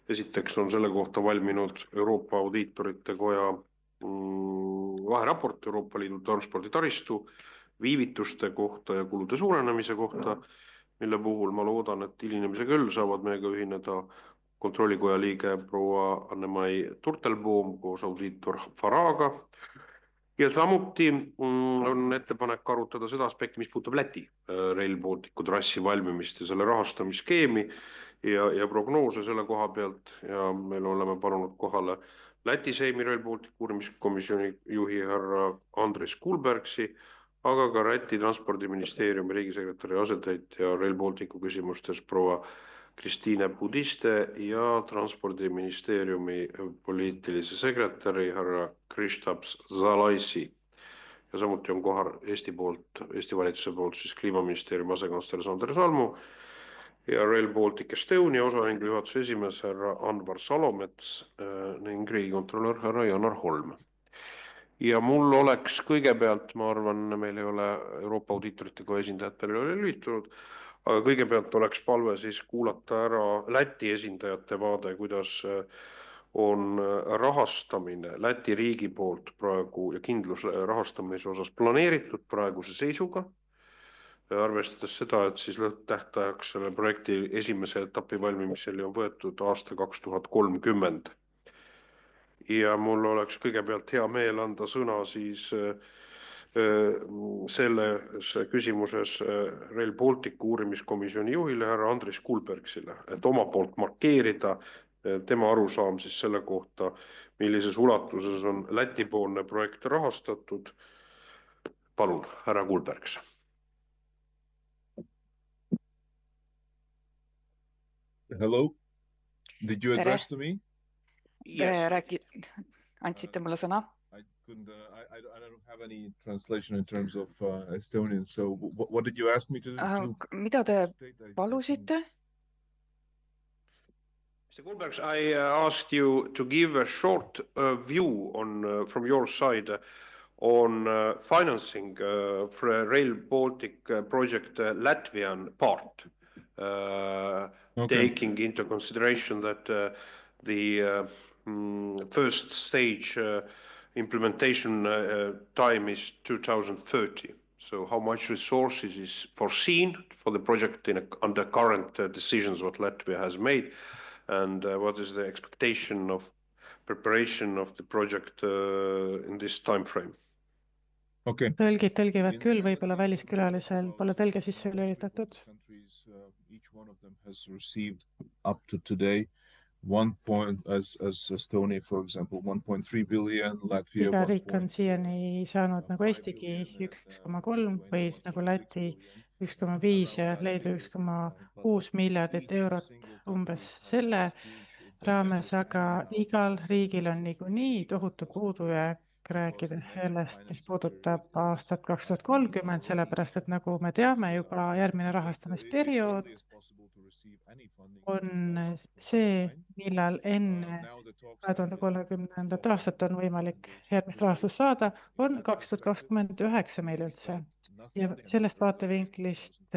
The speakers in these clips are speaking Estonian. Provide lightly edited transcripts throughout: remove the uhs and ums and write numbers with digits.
Esiteks on selle kohta valminud Euroopa Audiitorite Koja vaheraport Euroopa Liidu transporditaristu viivituste kohta ja kulude suurenemise kohta, mille puhul ma loodan, et hilinemise küll saavad meiega ühineda kontrollikoja liige proua Anne-Mai Turtelboom koos audiitor Faraga. Ja samuti on ettepanek arutada seda aspekti, mis puudutab Läti Rail Balticu trassi valmimist ja selle rahastamisskeemi ja prognoose selle koha pealt. Ja meil oleme palunud kohale Läti Seimi Rail Balticu uurimiskomisjoni juhi härra Andres Kulbergsi, aga ka Läti transpordiministeeriumi riigisekretäri asetäitja Rail Balticu küsimustes proua Kristiine Budiste ja transpordiministeeriumi poliitilise sekretäri härra Kristaps Zalaisi. Ja samuti on kohal Eesti valitsuse poolt siis kliimaministeeriumi asekantsler Sander Salmu ja Rail Baltic Estonia osaühingu juhatuse esimees härra Anvar Salomets ning riigikontrolör härra Janar Holm. Ja mul oleks kõigepealt, ma arvan, meil ei ole Euroopa Audiitorite Koja esindajad veel ei ole lülitunud, aga kõigepealt oleks palve siis kuulata ära Läti esindajate vaade, kuidas on rahastamine Läti riigi poolt praegu ja kindlus rahastamise osas planeeritud praeguse seisuga, arvestades seda, et siis lõpptähtajaks selle projekti esimese etapi valmimisel on võetud aasta 2030. Ja mul oleks kõigepealt hea meel anda sõna siis selles küsimuses Rail Balticu uurimiskomisjoni juhile härra Andres Kulbergsile, et oma poolt markeerida tema arusaam siis selle kohta, millises ulatuses on Läti-poolne projekt rahastatud. Palun, härra Kulbergs. Hello, did you address to me? Yes. Andsite mulle sõna. I don't have any translation in terms of Estonian, so what did you ask me to do? Mida te palusite? Mr. Kulbergs, I asked you to give a short view on from your side on financing for Rail Baltic project Latvian part, taking into consideration that the first stage implementation time is 2030. So how much resources is foreseen for the project under current decisions what Latvia has made, and what is the expectation of preparation of the project in this time frame? Okay. Tõlgivad küll, võib-olla väliskülalisel pole tõlge sisse lülitatud. Each one of them has received up to today 1 point, as Estonia, for example, 1.3 billion, Latvia. Iga riik on siiani saanud nagu Eestigi 1,3 või nagu Läti 1,5 ja Leedu 1,6 miljardit eurot umbes selle raames, aga igal riigil on niikuinii tohutu puudujääk, rääkides sellest, mis puudutab aastat 2030, sellepärast, et nagu me teame, juba järgmine rahastamisperiood on see, millal enne 2030. aastat on võimalik järgmist rahastust saada, on 2029 meil üldse. Ja sellest vaatevinklist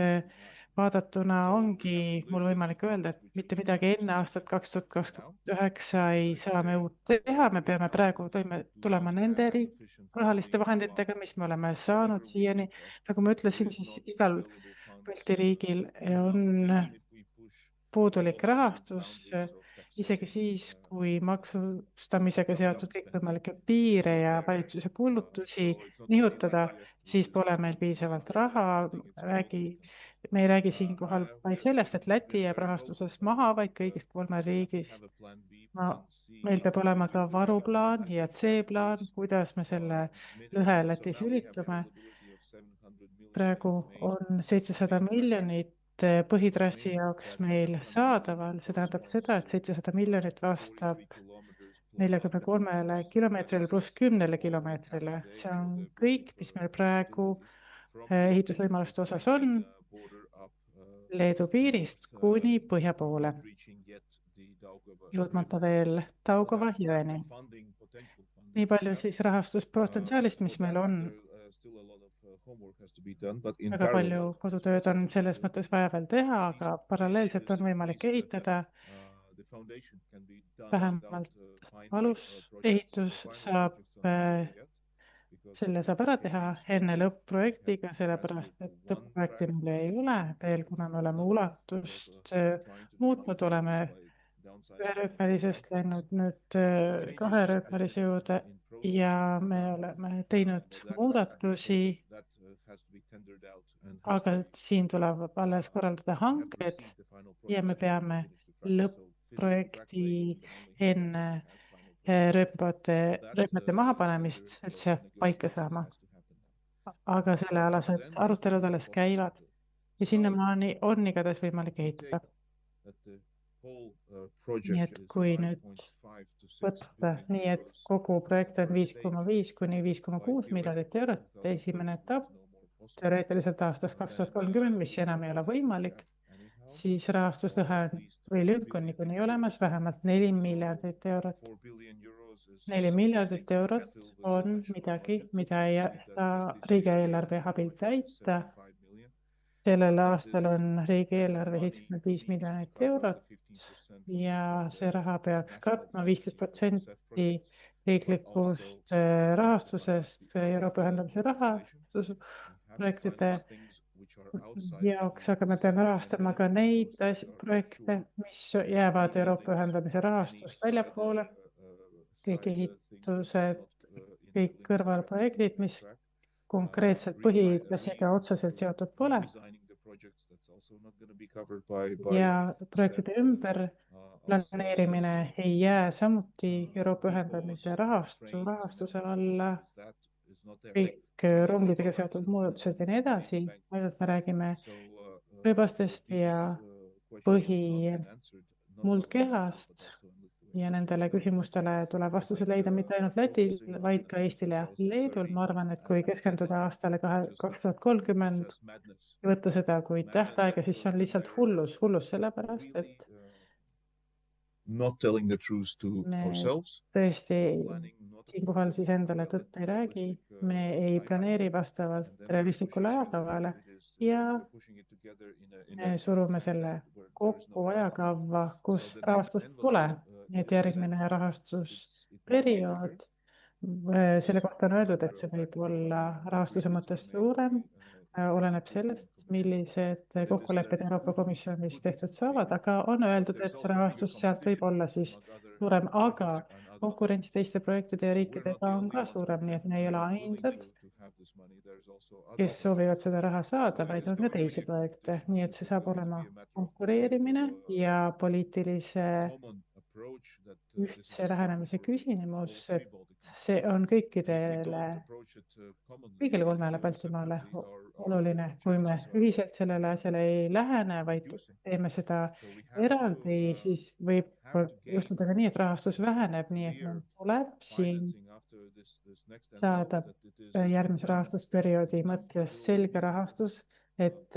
vaadatuna ongi mul võimalik öelda, et mitte midagi enne aastat 2029 ei saa me uut teha, me peame praegu tulema nende rahaliste vahenditega, mis me oleme saanud siiani. Nagu ma ütlesin, siis igal Balti riigil on puudulik rahastus, isegi siis, kui maksustamisega seotud kõikvõimalikke piire ja valitsuse kulutusi nihutada, siis pole meil piisavalt raha. Me ei räägi siinkohal vaid sellest, et Läti jääb rahastuses maha, vaid kõigist 3 riigist. Meil peab olema ka varuplaan ja C-plaan, kuidas me selle lõhe Lätis ülitume. Praegu on 700 miljonit põhitrassi jaoks meil saadaval, see tähendab seda, et 700 miljonit vastab 43 kilomeetrile pluss 10 kilomeetrile. See on kõik, mis meil praegu ehitusvõimaluste osas on Leedu piirist kuni põhja poole, jõudmata veel Daugava jõeni. Nii palju siis rahastuspotentsiaalist, mis meil on. Väga palju kodutööd on selles mõttes vaja veel teha, aga paralleelselt on võimalik ehitada vähemalt alusehitus selle saab ära teha enne lõpp-projektiga, sellepärast et lõpp-projekti meil ei ole veel, kuna me oleme ulatust muutnud, oleme üherööpmelisest läinud nüüd kaherööpmelise juurde ja me oleme teinud muudatusi, aga siin tuleb alles korraldada hanked ja me peame lõpp-projekti enne rööpmete mahapanemist üldse paika saama. Aga sellealased arutelud alles käivad ja sinnamaani on igatahes võimalik ehitada. Nii et kui nüüd võtta nii, et kogu projekt on 5,5 kuni 5,6 miljardit eurot, esimene etapp teoreetiliselt aastast 2030, mis enam ei ole võimalik, siis rahastuslõhe või lünk on niikuinii olemas, vähemalt 4 miljardit eurot. 4 miljardit eurot on midagi, mida ei saa riigieelarve abil täita. Sellel aastal on riigieelarve 75 miljonit eurot ja see raha peaks katma 15% riiklikust rahastusest Euroopa ühendamise rahastusprojektide jaoks, aga me peame rahastama ka neid projekte, mis jäävad Euroopa ühendamise rahastust väljapoole, kõik ehitused, kõik kõrvalprojektid, mis konkreetselt põhiklassiga otseselt seotud pole. Ja projektide ümber planeerimine ei jää samuti Euroopa ühendamise rahastuse alla, kõik rongidega seotud muudatused ja nii edasi, ainult me räägime rööbastest ja muldkehast ja nendele küsimustele tuleb vastused leida mitte ainult Lätil, vaid ka Eestil ja Leedul. Ma arvan, et kui keskenduda aastale 2030 ja võtta seda kui tähtaega, siis see on lihtsalt hullus sellepärast, et me tõesti siinkohal siis endale tõtt ei räägi, me ei planeeri vastavalt realistlikule ajakavale ja me surume selle kokku ajakavva, kus rahastust pole. Nii et järgmine rahastusperiood, selle kohta on öeldud, et see võib olla rahastuse mõttes suurem, oleneb sellest, millised kokkulepped Euroopa Komisjonis tehtud saavad, aga on öeldud, et see rahastus sealt võib olla siis suurem, aga konkurents teiste projektide ja riikidega on ka suurem, nii et me ei ole ainsad, kes soovivad seda raha saada, vaid on ka teisi projekte, nii et see saab olema konkureerimine ja poliitilise ühtse lähenemise küsimus, et see on kõigile kolmele Baltimaale oluline, kui me ühiselt sellele asjale ei lähene, vaid teeme seda eraldi, siis võib juhtuda ka nii, et rahastus väheneb, nii et meil tuleb siin saada järgmise rahastusperioodi mõttes selge rahastus, et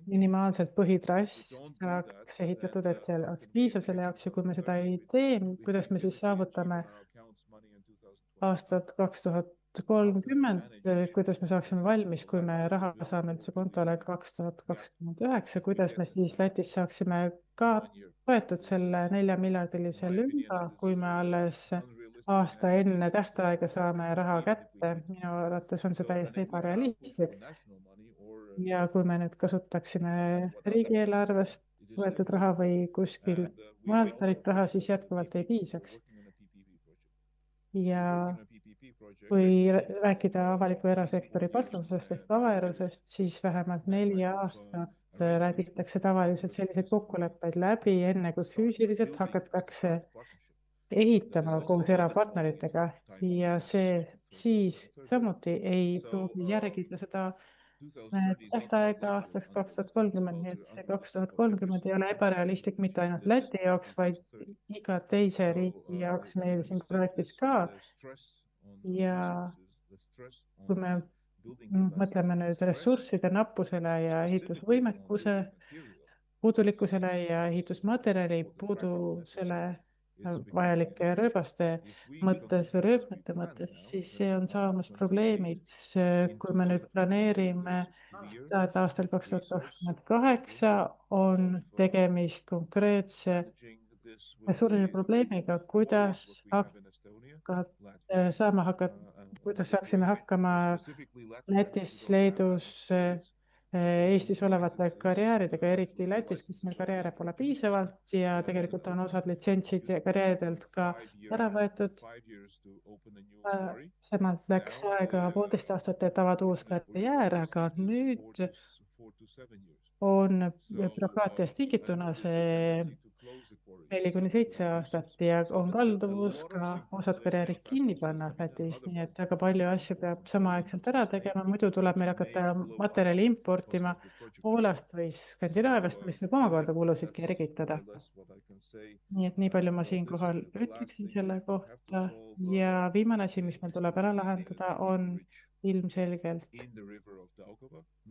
minimaalselt põhitrass saaks ehitatud, et see oleks piisav selle jaoks ja kui me seda ei tee, kuidas me siis saavutame aastat 2030, kuidas me saaksime valmis, kui me raha saame üldse kontole 2029, kuidas me siis Lätis saaksime ka toetud selle 4 miljardilise lünga, kui me alles aasta enne tähtaega saame raha kätte, minu arvates on see täiesti ebarealistlik. Ja kui me nüüd kasutaksime riigieelarvest võetud raha või kuskil mujalt pärit raha, siis jätkuvalt ei piisaks. Ja kui rääkida avaliku erasektori partnerlusest ehk avaerusest, siis vähemalt 4 aastat räägitakse tavaliselt selliseid kokkuleppeid läbi, enne kui füüsiliselt hakatakse ehitama koos erapartneritega ja see siis samuti ei pruugi järgida seda tähtaega aastaks 2030, nii et see 2030 ei ole ebarealistlik mitte ainult Läti jaoks, vaid iga teise riigi jaoks meil siin projektis ka. Ja kui me mõtleme nüüd ressursside nappusele ja ehitusvõimekuse puudulikkusele ja ehitusmaterjali puudusele vajalike rööbaste mõttes või rööpmete mõttes, siis see on saamas probleemiks, kui me nüüd planeerime seda, et aastal 2028 on tegemist konkreetse suure probleemiga, kuidas kuidas saaksime hakkama Lätis, Leedus, Eestis olevate karjääridega, eriti Lätis, kus meil karjääre pole piisavalt ja tegelikult on osad litsentsid karjääridelt ka ära võetud. Semalt läks aega 1,5 aastat, et avada uus karjäär, aga nüüd on bürokraatiast tingituna see 4-7 aastat ja on kalduvus ka osad karjäärid kinni panna Lätis, nii et väga palju asju peab samaaegselt ära tegema, muidu tuleb meil hakata materjali importima Poolast või Skandinaaviast, mis võib omakorda kulusid kergitada. Nii et nii palju ma siinkohal ütleksin selle kohta ja viimane asi, mis meil tuleb ära lahendada, on ilmselgelt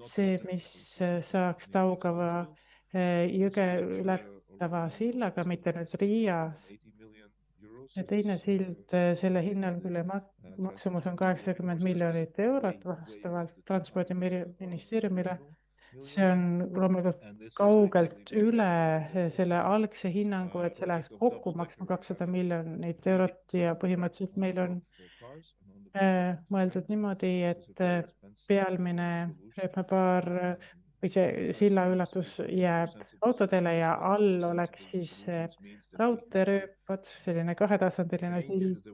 see, mis saaks Daugava jõge ületava sillaga, mitte nüüd Riias. Ja teine sild, selle hinnal küll maksumus on 80 miljonit eurot vastavalt transpordiministeeriumile. See on loomulikult kaugelt üle selle algse hinnangu, et see läheks kokku maksma 200 miljonit eurot ja põhimõtteliselt meil on mõeldud niimoodi, et pealmine rööpapaar või see silla ületus jääb autodele ja all oleks siis raudteerööpad, selline 2-tasandiline sild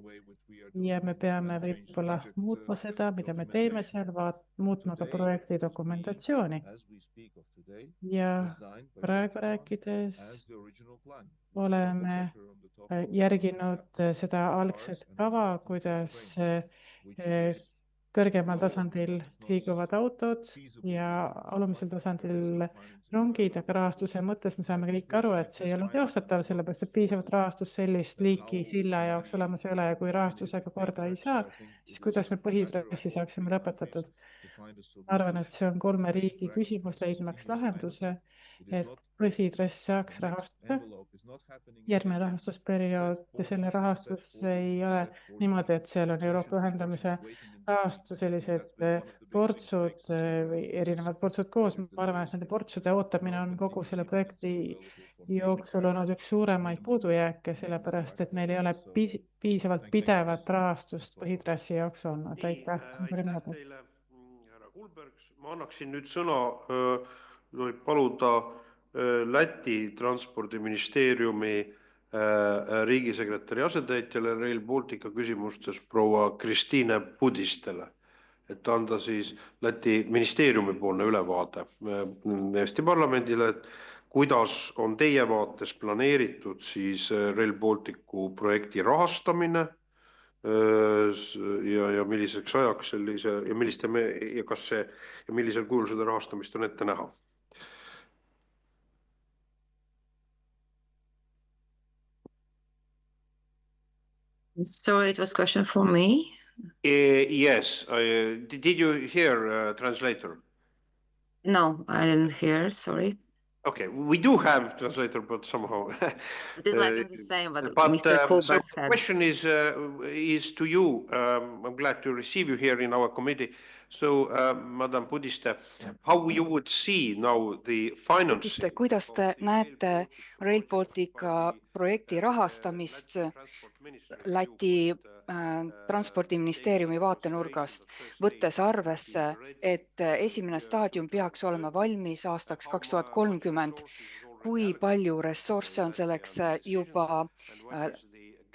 ja me peame võib-olla muutma seda, mida me teeme seal, muutma ka projekti dokumentatsiooni. Ja praegu rääkides oleme järginud seda algset kava, kuidas kõrgemal tasandil liiguvad autod ja alumisel tasandil rongid, aga rahastuse mõttes me saame kõik aru, et see ei ole teostatav, sellepärast et piisavat rahastust sellist liiki silla jaoks olemas ei ole ja kui rahastusega korda ei saa, siis kuidas me põhitrassi saaksime lõpetatud. Ma arvan, et see on 3 riigi küsimus leidmaks lahenduse, et põhitrass saaks rahastada. Järgmine rahastusperiood ja selle rahastus ei ole niimoodi, et seal on Euroopa ühendamise rahastus, sellised portsud või erinevad portsud koos. Ma arvan, et nende portsude ootamine on kogu selle projekti jooksul olnud üks suuremaid puudujääke, sellepärast et meil ei ole piisavalt pidevat rahastust põhitrassi jaoks olnud. Aitäh teile, härra Kulbergs. Ma annaksin nüüd sõna, võib paluda Läti transpordiministeeriumi riigisekretäri asetäitjale Rail Baltica küsimustes proua Kristiine Pudistele, et anda siis Läti ministeeriumi poolne ülevaade Eesti parlamendile, et kuidas on teie vaates planeeritud siis Rail Balticu projekti rahastamine ja milliseks ajaks sellise ja millisel kujul seda rahastamist on ette näha? Sorry, it was a question for me. Yes. Did you hear translator? No, I didn't hear, sorry. Okay, we do have translator, but somehow. It is like the same, but Mr. Kulbergs So the had. question is to you. I'm glad to receive you here in our committee. So, Madam Pudiste, how you would see now the finance? Kuidas te näete Rail Baltica projekti rahastamist Läti transpordiministeeriumi vaatenurgast, võttes arvesse, et esimene staadium peaks olema valmis aastaks 2030. Kui palju ressursse on selleks juba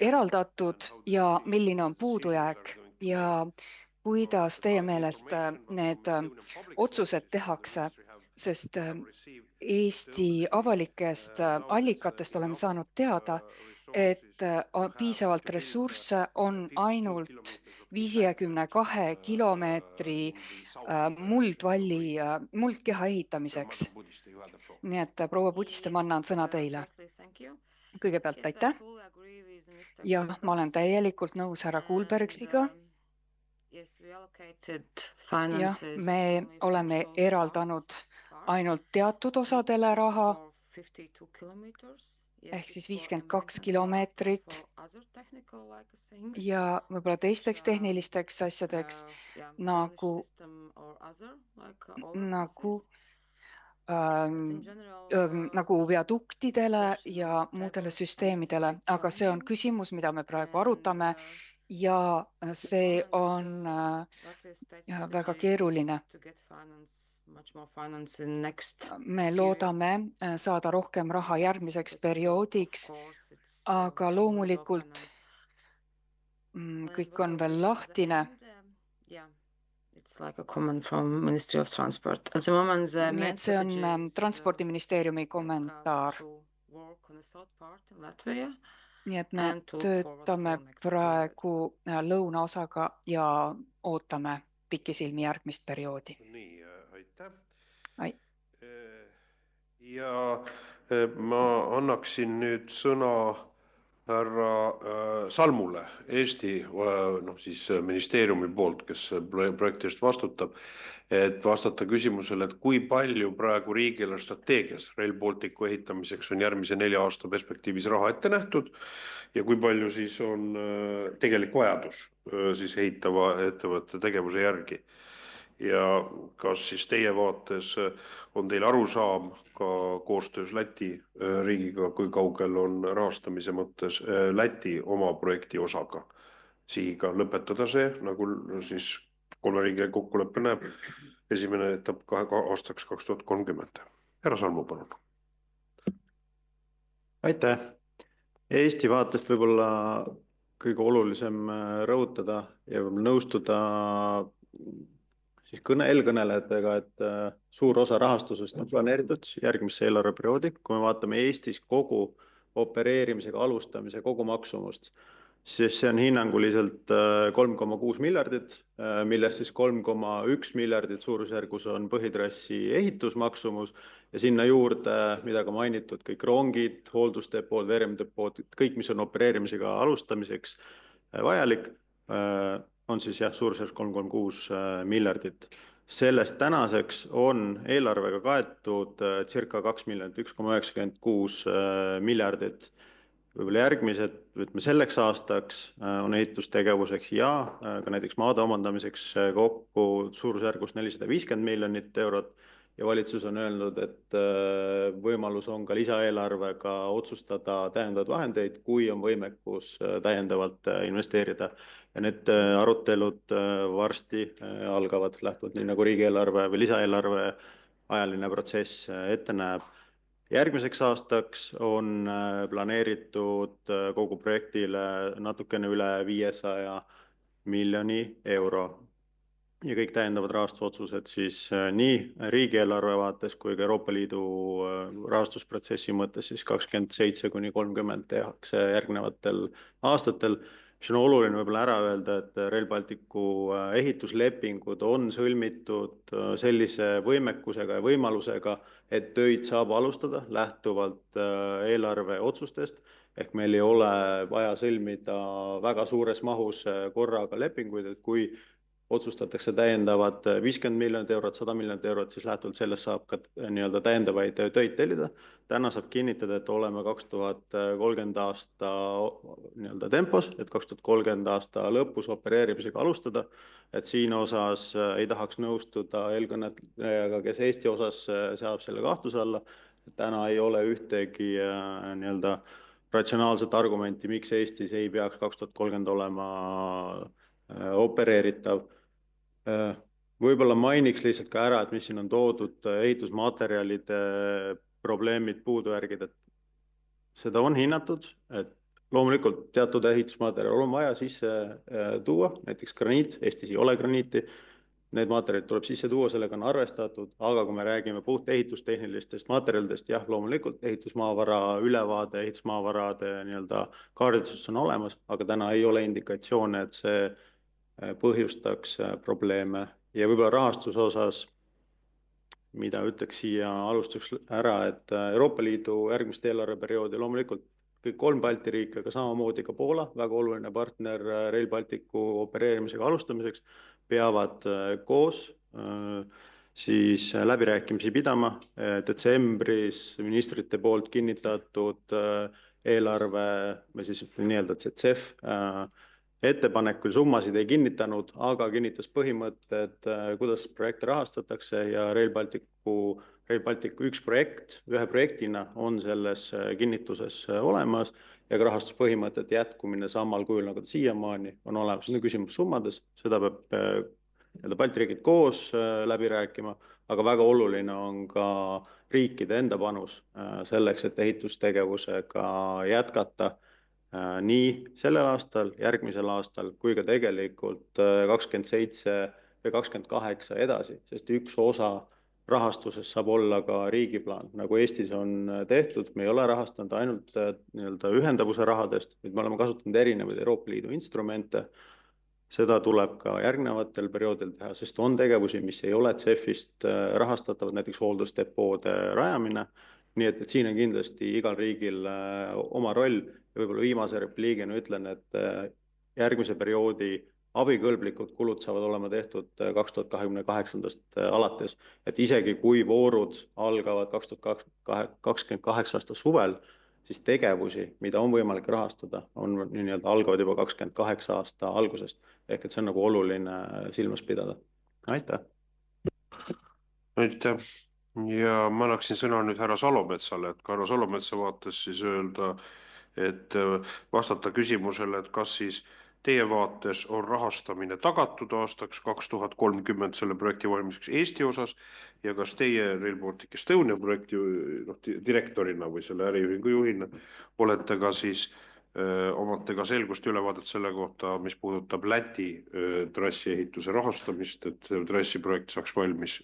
eraldatud ja milline on puudujääk ja kuidas teie meelest need otsused tehakse, sest Eesti avalikest allikatest oleme saanud teada, et piisavalt ressursse on ainult 52 kilomeetri muldkeha ehitamiseks. Nii et proua Pudiste, ma annan sõna teile. Kõigepealt aitäh. Ja ma olen täielikult nõus härra Kulbergsiga. Ja me oleme eraldanud ainult teatud osadele raha, ehk siis 52 kilomeetrit ja võib-olla teisteks tehnilisteks asjadeks nagu nagu viaduktidele ja muudele süsteemidele, aga see on küsimus, mida me praegu arutame ja see on väga keeruline. Me loodame saada rohkem raha järgmiseks perioodiks, aga loomulikult kõik on veel lahtine. It's like a comment from Ministry of Transport. At the moment, the Nii et see on Transpordiministeeriumi kommentaar. Nii et me töötame praegu lõunaosaga ja ootame pikisilmi järgmist perioodi. Nii, aitäh. Ja ma annaksin nüüd sõna härra Salmule Eesti siis ministeeriumi poolt, kes projektist vastutab, et vastata küsimusele, et kui palju praegu riigile strateegias Rail Balticu ehitamiseks on järgmise 4 aasta perspektiivis raha ette nähtud ja kui palju siis on tegelik vajadus siis ehitava ettevõtte tegevuse järgi. Ja kas siis teie vaates on teil arusaam ka koostöös Läti riigiga, kui kaugel on rahastamise mõttes Läti oma projekti osaga sihiga lõpetada see, nagu siis 3 riigi kokkuleppe näeb, esimene etapp aastaks 2030. Härra Salmu, palun. Aitäh. Eesti vaatest võib-olla kõige olulisem rõhutada ja nõustuda siis eelkõnelejatega, et suur osa rahastusest on planeeritud järgmisse eelarveperioodi. Kui me vaatame Eestis kogu opereerimisega alustamise kogu maksumust, siis see on hinnanguliselt 3,6 miljardit, millest siis 3,1 miljardit suurusjärgus on põhitrassi ehitusmaksumus ja sinna juurde, mida ka mainitud, kõik rongid, hooldusdepood, veeremdepood, kõik, mis on opereerimisega alustamiseks vajalik, on siis suurusjärgus 3,6 miljardit. Sellest tänaseks on eelarvega kaetud circa 2 miljonit, 1,96 miljardit. Võib-olla järgmised, selleks aastaks on ehitustegevuseks ja ka näiteks maade omandamiseks kokku suurusjärgus 450 miljonit eurot ja valitsus on öelnud, et võimalus on ka lisaeelarvega otsustada täiendavaid vahendeid, kui on võimekus täiendavalt investeerida. Ja need arutelud varsti algavad lähtuvalt nii nagu riigieelarve või lisaeelarve ajaline protsess ette näeb. Järgmiseks aastaks on planeeritud kogu projektile natukene üle 500 miljoni euro. Ja kõik täiendavad rahastusotsused siis nii riigieelarve vaates kui ka Euroopa Liidu rahastusprotsessi mõttes siis 27–30 tehakse järgnevatel aastatel. Mis on oluline võib-olla ära öelda, et Rail Balticu ehituslepingud on sõlmitud sellise võimekusega ja võimalusega, et töid saab alustada lähtuvalt eelarve otsustest, ehk meil ei ole vaja sõlmida väga suures mahus korraga lepinguid, et kui otsustatakse täiendavad 50 miljonit eurot, 100 miljonit eurot, siis lähtuvalt sellest saab ka täiendavaid töid tellida. Täna saab kinnitada, et oleme 2030 aasta tempos, et 2030 aasta lõpus opereerimisega alustada, et siin osas ei tahaks nõustuda eelkõnelejaga, kes Eesti osas seab selle kahtluse alla. Täna ei ole ühtegi ratsionaalset argumenti, miks Eestis ei peaks 2030 olema opereeritav. Võib-olla mainiks lihtsalt ka ära, et mis siin on toodud ehitusmaterjalide probleemid, puudujärgid, et seda on hinnatud, et loomulikult teatud ehitusmaterjal on vaja sisse tuua, näiteks graniit, Eestis ei ole graniiti, need materjalid tuleb sisse tuua, sellega on arvestatud, aga kui me räägime puht ehitustehnilistest materjalidest, jah, loomulikult ehitusmaavara ülevaade, ehitusmaavarade kaardistus on olemas, aga täna ei ole indikatsioone, et see põhjustaks probleeme ja võib-olla rahastuse osas, mida ütleks siia alustaks ära, et Euroopa Liidu järgmist eelarveperioodi loomulikult kõik 3 Balti riiki, aga samamoodi ka Poola, väga oluline partner Rail Balticu opereerimisega alustamiseks, peavad koos siis läbirääkimisi pidama. Detsembris ministrite poolt kinnitatud eelarve või siis CEF ettepanekul summasid ei kinnitanud, aga kinnitas põhimõtted, kuidas projekte rahastatakse ja Rail Rail Balticu üks projekt ühe projektina on selles kinnituses olemas ja ka rahastuspõhimõtete jätkumine samal kujul nagu siiamaani on olemas. See on küsimus summades, seda peab Balti riigid koos läbi rääkima, aga väga oluline on ka riikide enda panus selleks, et ehitustegevusega jätkata nii sellel aastal, järgmisel aastal kui ka tegelikult 27 või 28 edasi, sest üks osa rahastuses saab olla ka riigiplaan, nagu Eestis on tehtud. Me ei ole rahastanud ainult ühendavuse rahadest, vaid me oleme kasutanud erinevaid Euroopa Liidu instrumente. Seda tuleb ka järgnevatel perioodil teha, sest on tegevusi, mis ei ole CEF-ist rahastatavad, näiteks hooldusdepoode rajamine. Nii et siin on kindlasti igal riigil oma roll ja võib-olla viimase repliigina ütlen, et järgmise perioodi abikõlblikud kulud saavad olema tehtud 2028. alates, et isegi kui voorud algavad 2028 aasta suvel, siis tegevusi, mida on võimalik rahastada, on algavad juba 28 aasta algusest. Ehk et see on nagu oluline silmas pidada. Aitäh! Aitäh! Ja ma annaksin sõna nüüd härra Salometsale, et ka härra Salometsa vaates siis öelda, et vastata küsimusele, et kas siis teie vaates on rahastamine tagatud aastaks 2030 selle projekti valmiseks Eesti osas ja kas teie Rail Baltic Estonia projekti direktorina või selle äriühingu juhina olete ka siis omate ka selgust ja ülevaadet selle kohta, mis puudutab Läti trassi ehituse rahastamist, et trassi projekt saaks valmis,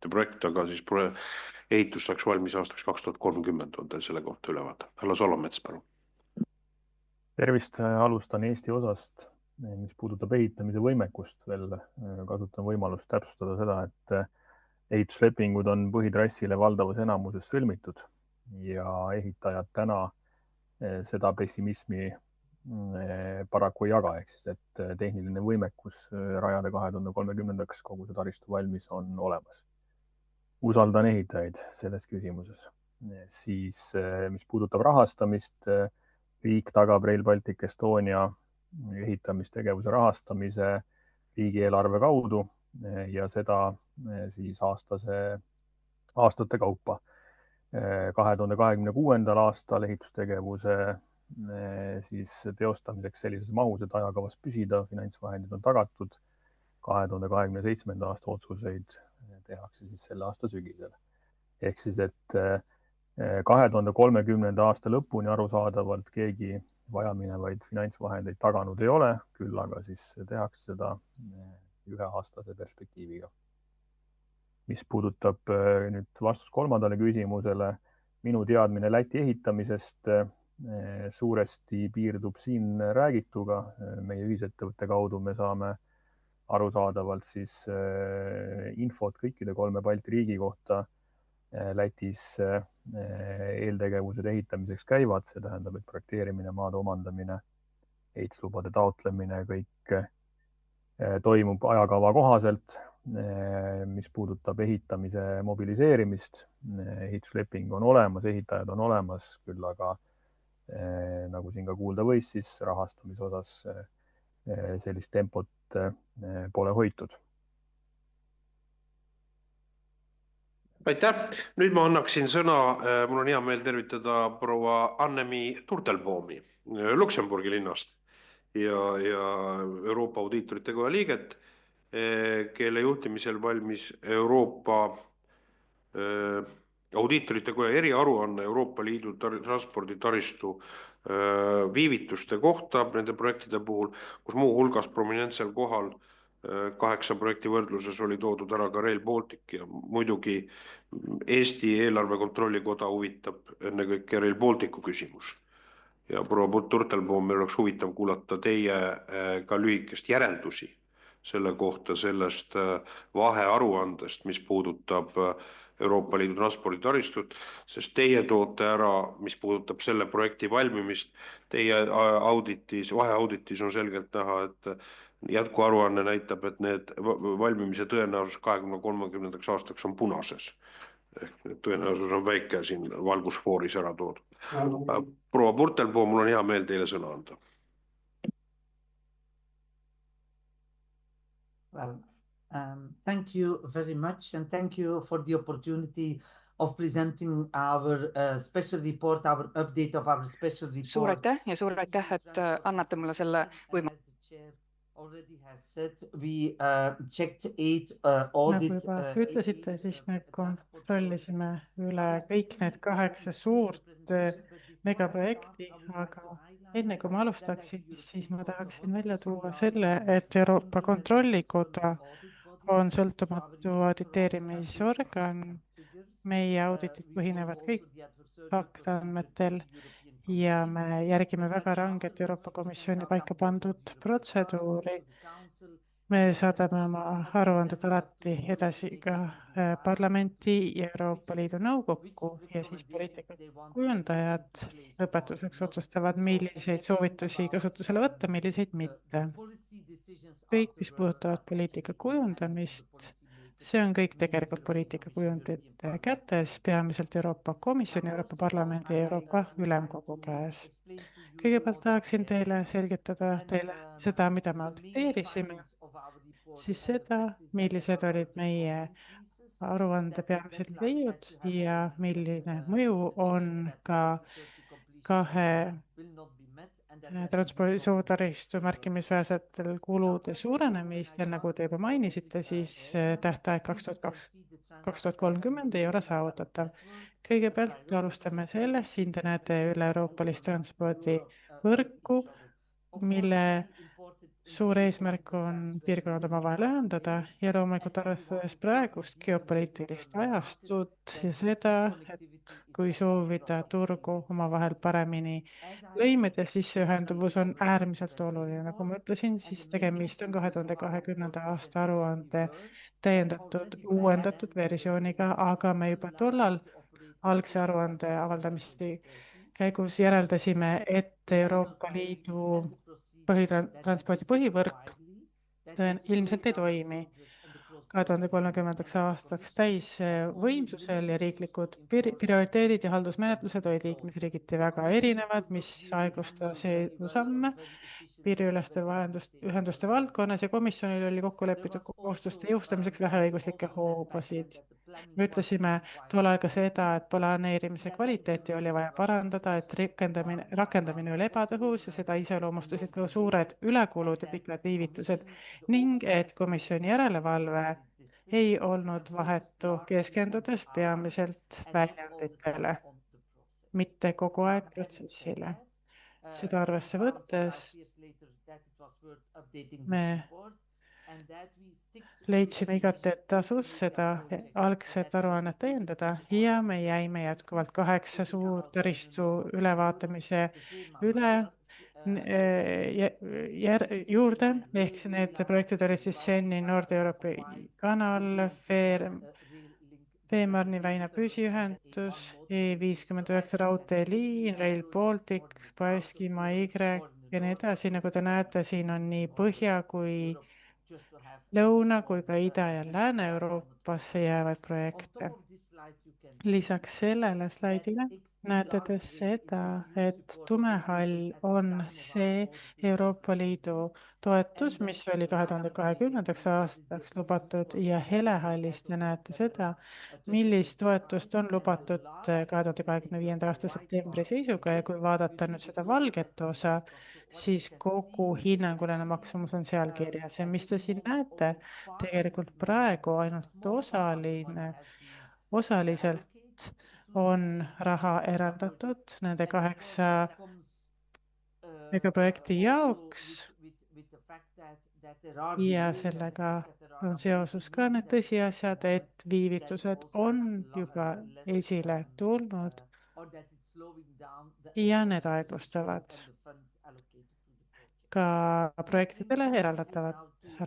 aga siis ehitus saaks valmis aastaks 2030, on teil selle kohta ülevaade. Härra Salomets, palun. Tervist, alustan Eesti osast, mis puudutab ehitamise võimekust veel. Kasutan võimalust täpsustada seda, et ehituslepingud on põhitrassile valdavas enamuses sõlmitud ja ehitajad täna seda pessimismi paraku ei jaga, ehk siis, et tehniline võimekus rajada 2030. kogu see taristu valmis on olemas. Usaldan ehitajaid selles küsimuses. Siis, mis puudutab rahastamist, riik tagab Rail Baltic Estonia ehitamistegevuse rahastamise riigieelarve kaudu ja seda siis aastate kaupa. 2026. aastal ehitustegevuse siis teostamiseks sellises mahus, et ajakavas püsida, finantsvahendid on tagatud. 2027. aasta otsuseid tehakse siis selle aasta sügisel. Ehk siis, et 2030. aasta lõpuni arusaadavalt keegi vajaminevaid finantsvahendeid taganud ei ole, küll aga siis tehakse seda üheaastase perspektiiviga. Mis puudutab nüüd vastust kolmandale küsimusele, minu teadmine Läti ehitamisest suuresti piirdub siin räägituga. Meie ühisettevõtte kaudu me saame arusaadavalt siis infot kõikide 3 Balti riigi kohta. Lätis eeltegevused ehitamiseks käivad, see tähendab, et projekteerimine, maade omandamine, ehituslubade taotlemine, kõik toimub ajakava kohaselt. Mis puudutab ehitamise mobiliseerimist, ehitusleping on olemas, ehitajad on olemas, küll aga nagu siin ka kuulda võis, siis rahastamise osas sellist tempot pole hoitud. Aitäh! Nüüd ma annaksin sõna, mul on hea meel tervitada proua Annemi Turtelboomi Luksemburgi linnast ja Euroopa audiitorite koja liiget, kelle juhtimisel valmis Euroopa audiitorite koja eriaruanne Euroopa Liidu transporditaristu viivituste kohta nende projektide puhul, kus muu hulgas prominentsel kohal 8 projekti võrdluses oli toodud ära ka Rail Baltic ja muidugi Eesti eelarve kontrollikoda huvitab ennekõike Rail Balticu küsimus. Ja proua Turtelboom, meil oleks huvitav kuulata teie ka lühikest järeldusi selle kohta sellest vahearuandest, mis puudutab Euroopa Liidu transporditaristut, sest teie toote ära, mis puudutab selle projekti valmimist, teie vaheauditis on selgelt näha, et jätkuaruanne näitab, et need valmimise tõenäosus 2030. aastaks on punases. Ehk tõenäosus on väike siin valgusfooris ära toodud. Proua Turtelboom, mul on hea meel teile sõna anda. Thank you very much, and thank you for the opportunity of presenting our special report, our update of our special report. Suur aitäh ja suur aitäh, et annate mulle selle võimaluse. As the chair already has said, we checked 8 Nagu audit. juba ütlesite, siis me kontrollisime üle kõik need 8 suurt megaprojekti, aga enne kui ma alustaksin, siis ma tahaksin välja tuua selle, et Euroopa Kontrollikoda on sõltumatu auditeerimisorgan. Meie auditid põhinevad kõik faktandmetel ja me järgime väga ranget Euroopa Komisjoni paika pandud protseduuri. Me saadame oma aruanded alati edasi ka parlamenti ja Euroopa Liidu nõukokku ja siis poliitikakujundajad lõpetuseks otsustavad, milliseid soovitusi kasutusele võtta, milliseid mitte. Kõik, mis puudutavad poliitika kujundamist, see on kõik tegelikult poliitikakujundajate kätes, peamiselt Euroopa Komisjoni, Euroopa Parlamendi ja Euroopa Ülemkogu käes. Kõigepealt tahaksin teile selgitada seda, mida me auditeerisime, siis seda, millised olid meie aruande peamised leiud ja milline mõju on ka 2 transpordisuurtaristu märkimisväärsetel kulude suurenemistel, nagu te juba mainisite, siis tähtaeg 2030 ei ole saavutatav. Kõigepealt alustame sellest, siin te näete üle-euroopalist transpordivõrku, mille suur eesmärk on piirkonnad omavahel ühendada ja loomulikult arvestades praegust geopoliitilist ajastut ja seda, et kui soovida turgu omavahel paremini lõimida, siis see ühenduvus on äärmiselt oluline. Nagu ma ütlesin, siis tegemist on 2020. aasta aruande uuendatud versiooniga, aga me juba tollal algse aruande avaldamise käigus järeldasime, et Euroopa Liidu transpordi põhivõrk ilmselt ei toimi 2030. aastaks täis võimsusel ja riiklikud prioriteedid ja haldusmenetlused olid liikmesriigiti väga erinevad, mis aeglustas edusamme piiriüleste ühenduste valdkonnas ja komisjonil oli kokku lepitud kohustuste jõustamiseks väheõiguslikke hoobasid. Me ütlesime tollal ka seda, et planeerimise kvaliteeti oli vaja parandada, et rakendamine oli ebatõhus ja seda iseloomustasid ka suured ülekulud ja pikad viivitused ning et komisjoni järelevalve ei olnud vahetu, keskendudes peamiselt väljunditele, mitte kogu aeg protsessile. Seda arvesse võttes me leidsime igati, et tasus seda algset aruannet täiendada ja me jäime jätkuvalt 8 suurtaristu ülevaatamise juurde, ehk need projektid olid siis Seni, Nord-Euroopa kanal, Fehmarni väina püsiühendus, E59 raudteeliin, Rail Baltic, Baskimaa Y ja nii edasi. Nagu te näete, siin on nii Põhja kui Lõuna kui ka Ida- ja Lääne-Euroopasse jäävaid projekte. Lisaks sellele slaidile näete te seda, et tumehall on see Euroopa Liidu toetus, mis oli 2020. aastaks lubatud ja helehallis te näete seda, millist toetust on lubatud 2025. aasta septembri seisuga ja kui vaadata nüüd seda valget osa, siis kogu hinnanguline maksumus on seal kirjas ja mis te siin näete, tegelikult praegu ainult osaliselt on raha eraldatud nende 8 megaprojekti jaoks ja sellega on seoses ka need tõsiasjad, et viivitused on juba esile tulnud ja need aeglustavad ka projektidele eraldatavat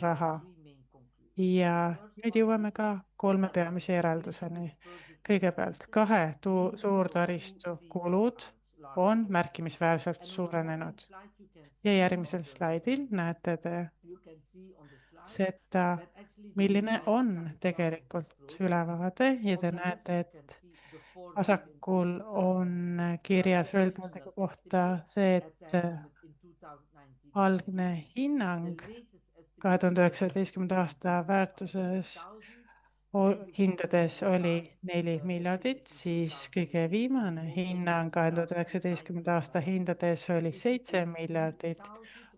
raha. Ja nüüd jõuame ka 3 peamise järelduseni. Kõigepealt 2 suurtaristu kulud on märkimisväärselt suurenenud. Ja järgmisel slaidil näete te seda, milline on tegelikult ülevaade ja te näete, et vasakul on kirjas Rail Balticu kohta see, et algne hinnang 2019. aasta väärtuses hindades oli 4 miljardit, siis kõige viimane hinnang 2019. aasta hindades oli 7 miljardit,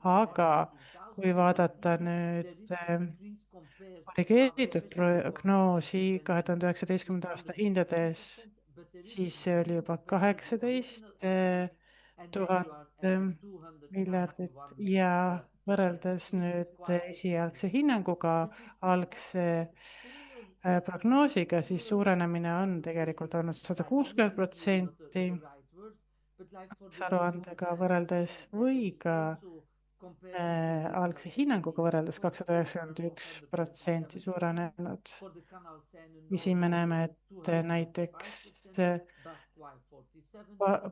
aga kui vaadata nüüd korrigeeritud prognoosi 2019. aasta hindades, siis see oli juba 18 000 miljardit ja võrreldes nüüd esialgse hinnanguga, algse prognoosiga, siis suurenemine on tegelikult olnud 160% aruandega võrreldes või ka algse hinnanguga võrreldes 291% suurenenud. Ja siin me näeme, et näiteks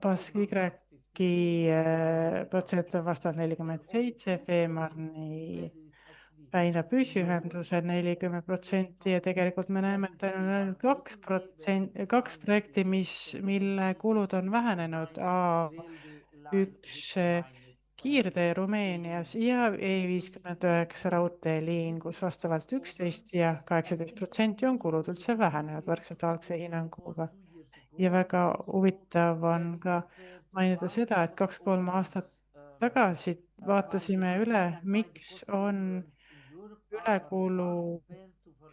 Bask-Y protsent on vastavalt 47, Fehmarni Väina püsiühendusel 40% ja tegelikult me näeme, et on ainult 2 projekti, mille kulud on vähenenud. A1 kiirtee Rumeenias ja E59 raudteeliin, kus vastavalt 11 ja 18% on kulud üldse vähenenud võrdselt algse hinnanguga. Ja väga huvitav on ka mainida seda, et 2-3 aastat tagasi vaatasime üle, miks on ülekulu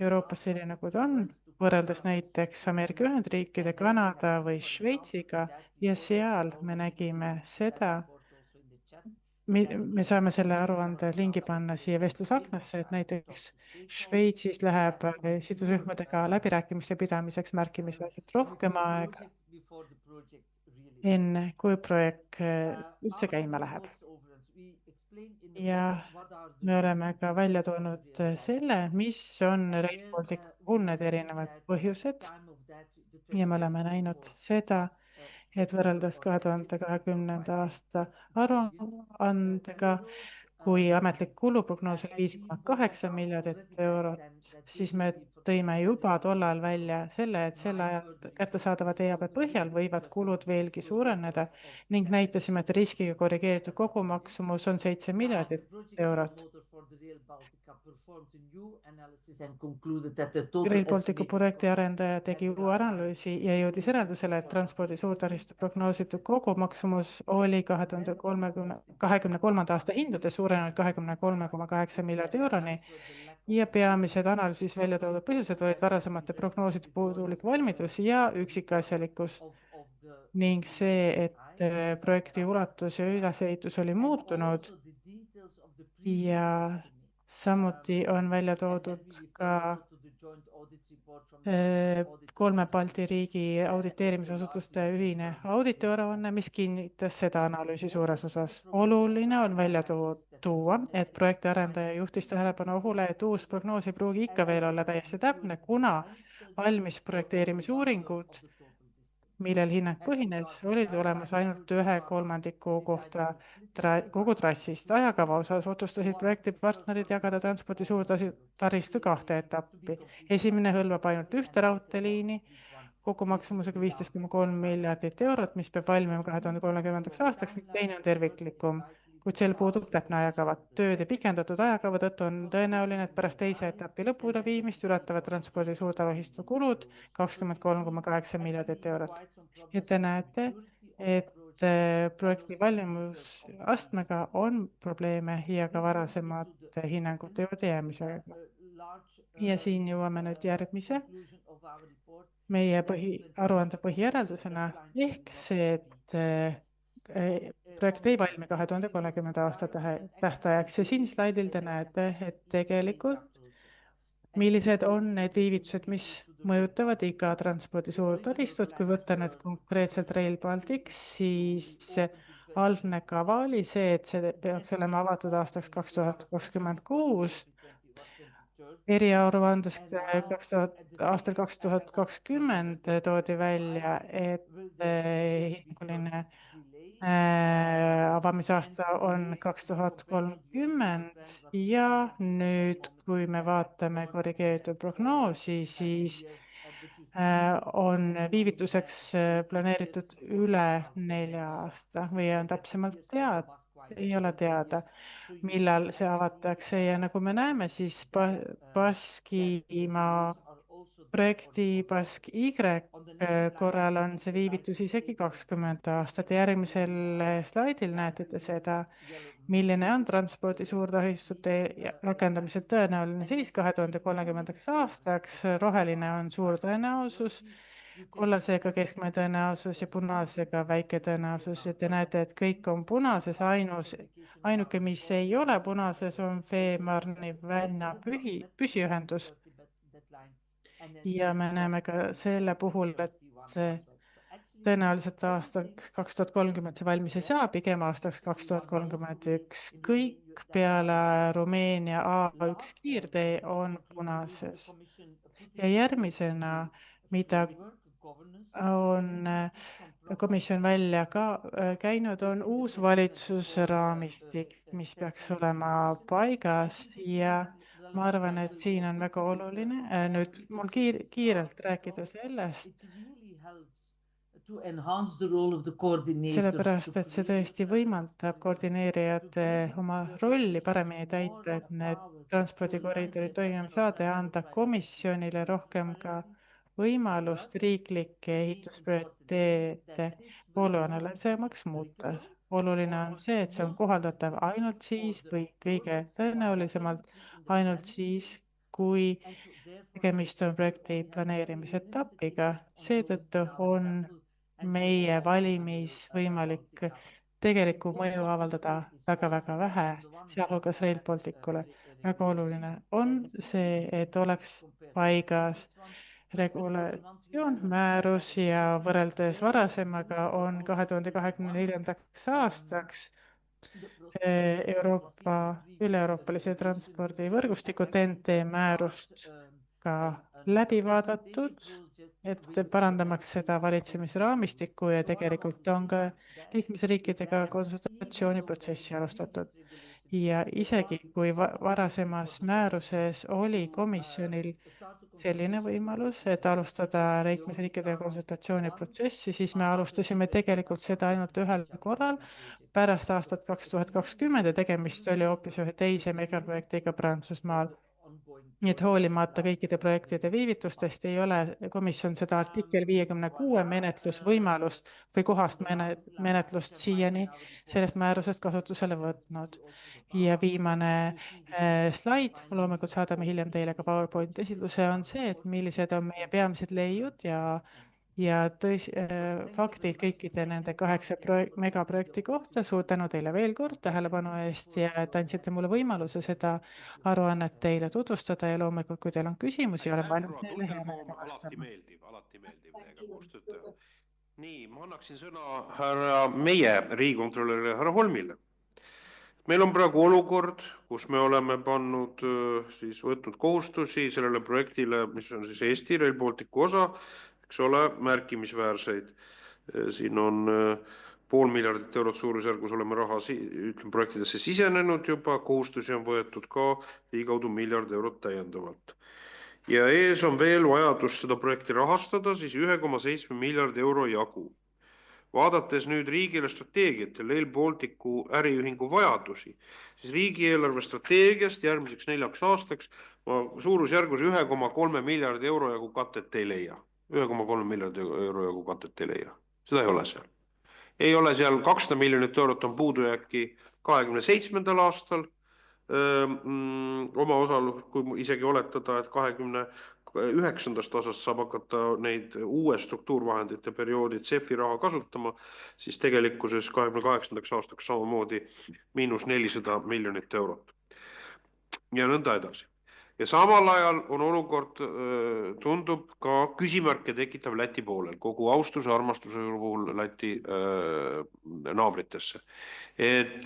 Euroopas selline, nagu ta on, võrreldes näiteks Ameerika Ühendriikide, Kanada või Šveitsiga ja seal me nägime seda, me saame selle aruande lingi panna siia vestlusaknasse, et näiteks Šveitsis läheb sidusrühmadega läbirääkimiste pidamiseks märkimisväärselt rohkem aega, enne kui projekt üldse käima läheb. Ja me oleme ka välja toonud selle, mis on Rail Balticu puhul need erinevad põhjused ja me oleme näinud seda, et võrreldes 2020. aasta aruandega, kui ametlik kuluprognoos oli 5,8 miljardit eurot, siis me tõime juba tollal välja selle, et selle ajal kättesaadava teabe põhjal võivad kulud veelgi suureneda ning näitasime, et riskiga korrigeeritud kogumaksumus on 7 miljardit eurot. Rail Balticu projekti arendaja tegi uue analüüsi ja jõudis järeldusele, et transpordi suurtaristu prognoositud kogumaksumus oli 2023. aasta hindades suurenenud 23,8 miljardi euroni ja peamised analüüsis välja toodud põhjused olid varasemate prognooside puudulik valmidus ja üksikasjalikkus ning see, et projekti ulatus ja ülesehitus oli muutunud ja samuti on välja toodud ka 3 Balti riigi auditeerimisasutuste ühine auditiaruanne, mis kinnitas seda analüüsi suures osas. Oluline on välja tuua, et projekti arendaja juhtis tähelepanu ohule, et uus prognoos ei pruugi ikka veel olla täiesti täpne, kuna valmis projekteerimisuuringud, millel hinnang põhines, olid olemas ainult 1/3 kohta kogu trassist. Ajakava osas otsustasid projektipartnerid jagada transpordi suurtaristu 2 etappi. Esimene hõlmab ainult 1 raudteeliini, kogumaksumusega 15,3 miljardit eurot, mis peab valmima 2030. aastaks, ning teine on terviklikum, kuid sel puudub täpne ajakava. Tööde pikendatud ajakava tõttu on tõenäoline, et pärast teise etapi lõpule viimist ületavad transpordi suurtaristu kulud 23,8 miljardit eurot. Ja te näete, et projekti valmimusastmega on probleeme ja ka varasemate hinnangute juurde jäämisega. Ja siin jõuame nüüd järgmise meie aruande põhijäreldusena ehk see, et projekt ei valmi 2030. aasta tähtajaks ja siin slaidil te näete, et tegelikult millised on need viivitused, mis mõjutavad iga transpordi suurtaristut. Kui võtta nüüd konkreetselt Rail Baltic, siis algne kava oli see, et see peaks olema avatud aastaks 2026. Eriaruandes aastal 2020 toodi välja, et hinnanguline avamisaasta on 2030 ja nüüd, kui me vaatame korrigeeritud prognoosi, siis on viivituseks planeeritud üle 4 aasta või on täpsemalt ei ole teada, millal see avatakse ja nagu me näeme, siis Baskimaa projekti Bask Y korral on see viivitus isegi 20 aastat. Järgmisel slaidil näete te seda, milline on transpordi suurtaristute rakendamise tõenäoline seis 2030. aastaks. Roheline on suur tõenäosus, kollasega keskmine tõenäosus ja punasega väike tõenäosus. Ja te näete, et kõik on punases, ainuke, mis ei ole punases, on Fehmarni-Vänna püsiühendus. Ja me näeme ka selle puhul, et tõenäoliselt aastaks 2030 see valmis ei saa, pigem aastaks 2031. Kõik peale Rumeenia A1 kiirtee on punases. Ja järgmisena, mida on komisjon välja ka käinud, on uus valitsusraamistik, mis peaks olema paigas ja ma arvan, et siin on väga oluline nüüd mul kiirelt rääkida sellest, sellepärast, et see tõesti võimaldab koordineerijate oma rolli paremini täita, et need transpordikoridorid toimima saada ja anda komisjonile rohkem ka võimalust riiklikke ehitusprioriteete vooluanalüüsemaks muuta. Oluline on see, et see on kohaldatav ainult siis või kõige tõenäolisemalt ainult siis, kui tegemist on projekti planeerimise etapiga. Seetõttu on meie valimis võimalik tegelikku mõju avaldada väga-väga vähe, sealhulgas Rail Balticule. Väga oluline on see, et oleks paigas regulatsioon, määrus ja võrreldes varasemaga on 2024. aastaks Euroopa üle-euroopalise transpordivõrgustiku TNT määrust ka läbi vaadatud, et parandamaks seda valitsemisraamistikku ja tegelikult on ka liikmesriikidega konsultatsiooniprotsessi alustatud. Ja isegi kui varasemas määruses oli komisjonil selline võimalus, et alustada liikmesriikidega konsultatsiooniprotsessi, siis me alustasime tegelikult seda ainult ühel korral pärast aastat 2020 ja tegemist oli hoopis ühe teise megaprojektiga Prantsusmaal. Nii et hoolimata kõikide projektide viivitustest ei ole komisjon seda artikkel 56 menetlusvõimalust või kohast menetlust siiani sellest määrusest kasutusele võtnud. Ja viimane slaid, loomulikult saadame hiljem teile ka PowerPoint esitluse, on see, et millised on meie peamised leiud ja faktid kõikide nende 8 megaprojekti kohta. Suur tänu teile veel kord tähelepanu eest ja et andsite mulle võimaluse seda aruannet teile tutvustada ja loomulikult, kui teil on küsimusi, olen valmis neile hea meelega vastama. Alati meeldib teiega koostööd teha. Nii, ma annaksin sõna meie riigikontrolörile härra Holmile. Meil on praegu olukord, kus me oleme võtnud kohustusi sellele projektile, mis on siis Eesti Rail Balticu osa, eks ole, märkimisväärseid. Siin on 500 miljardit eurot suurusjärgus oleme raha projektidesse sisenenud juba, kohustusi on võetud ka ligikaudu 1 miljard eurot täiendavalt. Ja ees on veel vajadus seda projekti rahastada siis 1,7 miljardi euro jagu. Vaadates nüüd riigile strateegiat ja Rail Balticu äriühingu vajadusi, siis riigieelarve strateegiast järgmiseks 4 aastaks suurusjärgus 1,3 miljardi euro jagu katet ei leia. 1,3 miljardi euro jagu katet ei leia. Seda ei ole seal. Ei ole seal 200 miljonit eurot on puudujääki 27. aastal. Oma osalus, kui isegi oletada, et 29. osast saab hakata neid uue struktuurvahendite perioodi CEF-i raha kasutama, siis tegelikkuses 28. aastaks samamoodi -400 miljonit eurot. Ja nõnda edasi. Ja samal ajal on olukord, tundub ka küsimärke tekitav Läti poolel, kogu austuse armastuse puhul Läti naabritesse. Et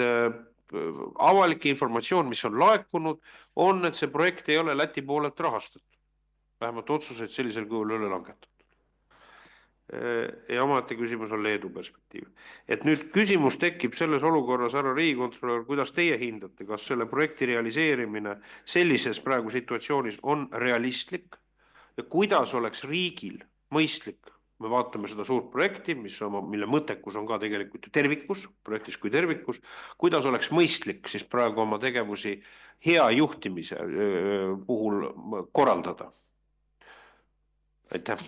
avalik informatsioon, mis on laekunud, on, et see projekt ei ole Läti poolelt rahastatud. Vähemalt otsuseid sellisel kujul ei ole langetatud. Ja ometi küsimus on Leedu perspektiiv. Et nüüd küsimus tekib selles olukorras, härra riigikontrolör, kuidas teie hindate, kas selle projekti realiseerimine sellises praegu situatsioonis on realistlik ja kuidas oleks riigil mõistlik me vaatame seda suurt projekti, mille mõttekus on ka tegelikult ju tervikus, projektis kui tervikus, kuidas oleks mõistlik siis praegu oma tegevusi hea juhtimise puhul korraldada? Aitäh.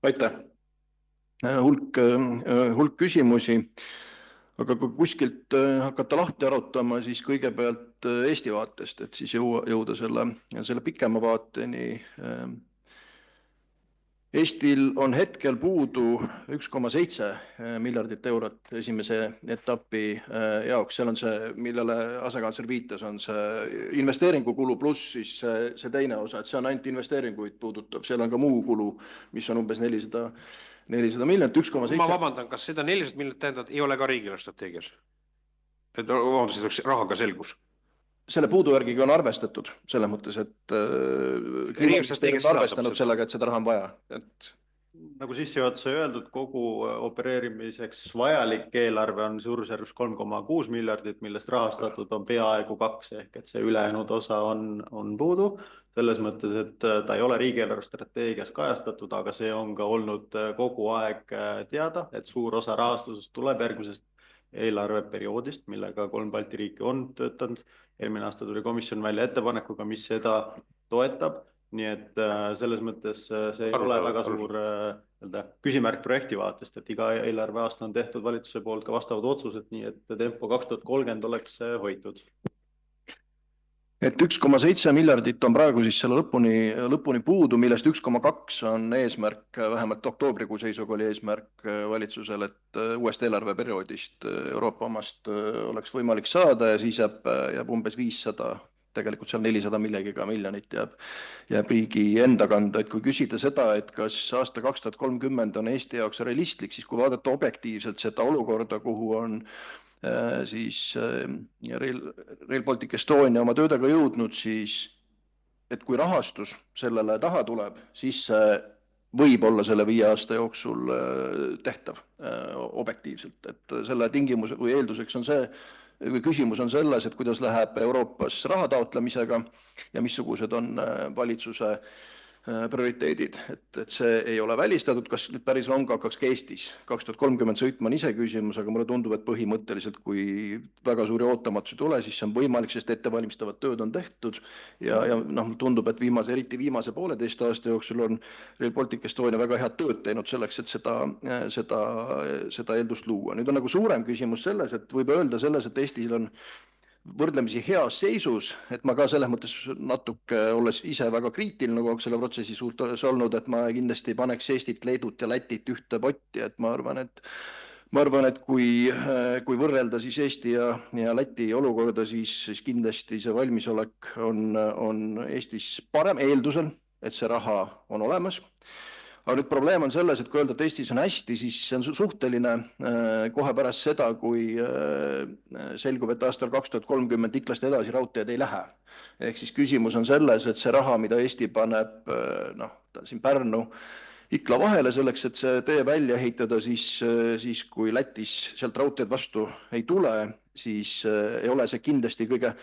Aitäh. Hulk küsimusi, aga kui kuskilt hakata lahti arutama, siis kõigepealt Eesti vaatest, et siis jõuda selle pikema vaateni. Eestil on hetkel puudu 1,7 miljardit eurot esimese etapi jaoks. Seal on see, millele asekantsler viitas, on see investeeringukulu pluss siis see teine osa, et see on ainult investeeringuid puudutav. Seal on ka muu kulu, mis on umbes 400 miljonit, 1,7. Ma vabandan, kas seda 400 miljonit tähendab ei ole ka riigieelarve strateegias? Vabandust, rahaga selgus. Selle puudujärgiga on arvestatud selles mõttes, et Kliimaministeerium on arvestanud sellega, et seda raha on vaja. Nagu sissejuhatuse öeldud, kogu opereerimiseks vajalik eelarve on suurusjärgus 3,6 miljardit, millest rahastatud on peaaegu 2, ehk et see ülejäänud osa on puudu. Selles mõttes, et ta ei ole riigieelarve strateegias kajastatud, aga see on ka olnud kogu aeg teada, et suur osa rahastusest tuleb järgmisest eelarveperioodist, millega 3 Balti riiki on töötanud. Eelmine aasta tuli komisjon välja ettepanekuga, mis seda toetab. Nii et selles mõttes see ei ole väga suur küsimärk projekti vaatest, et iga eelarve aasta on tehtud valitsuse poolt ka vastavad otsused, nii et tempo 2030 oleks hoitud. Et 1,7 miljardit on praegu siis selle lõpuni puudu, millest 1,2 on eesmärk, vähemalt oktoobrikuu seisuga oli eesmärk valitsusel, et uuest eelarveperioodist Euroopa omast oleks võimalik saada ja siis jääb umbes 500, tegelikult seal 400 miljonit jääb riigi enda kanda. Et kui küsida seda, et kas aasta 2030 on Eesti jaoks realistlik, siis kui vaadata objektiivselt seda olukorda, kuhu on siis Rail Baltic Estonia oma töödega jõudnud, siis et kui rahastus sellele taha tuleb, siis võib olla selle 5 aasta jooksul tehtav objektiivselt. Et selle tingimus või eelduseks on see, või küsimus on selles, et kuidas läheb Euroopas raha taotlemisega ja missugused on valitsuse prioriteedid, et see ei ole välistatud, kas nüüd päris rong hakkaks ka Eestis 2030 sõitma on ise küsimus, aga mulle tundub, et põhimõtteliselt kui väga suuri ootamatusi tule, siis see on võimalik, sest ettevalmistavad tööd on tehtud ja tundub, et eriti viimase 1,5 aasta jooksul on Rail Baltic Estonia väga head tööd teinud selleks, et seda eeldust luua. Nüüd on nagu suurem küsimus selles, et võib öelda selles, et Eestil on võrdlemisi heas seisus, et ma ka selles mõttes natuke olles ise väga kriitiline kogu selle protsessi suhtes olnud, et ma kindlasti ei paneks Eestit, Leedut ja Lätit ühte potti, et ma arvan, et kui võrrelda siis Eesti ja Läti olukorda, siis kindlasti see valmisolek on Eestis parem eeldusel, et see raha on olemas. Aga nüüd probleem on selles, et kui öelda, et Eestis on hästi, siis see on suhteline kohe pärast seda, kui selgub, et aastal 2030 Iklast edasi raudteed ei lähe. Ehk siis küsimus on selles, et see raha, mida Eesti paneb siin Pärnu Ikla vahele selleks, et see tee välja ehitada, siis kui Lätis sealt raudteed vastu ei tule, siis ei ole see kindlasti kõige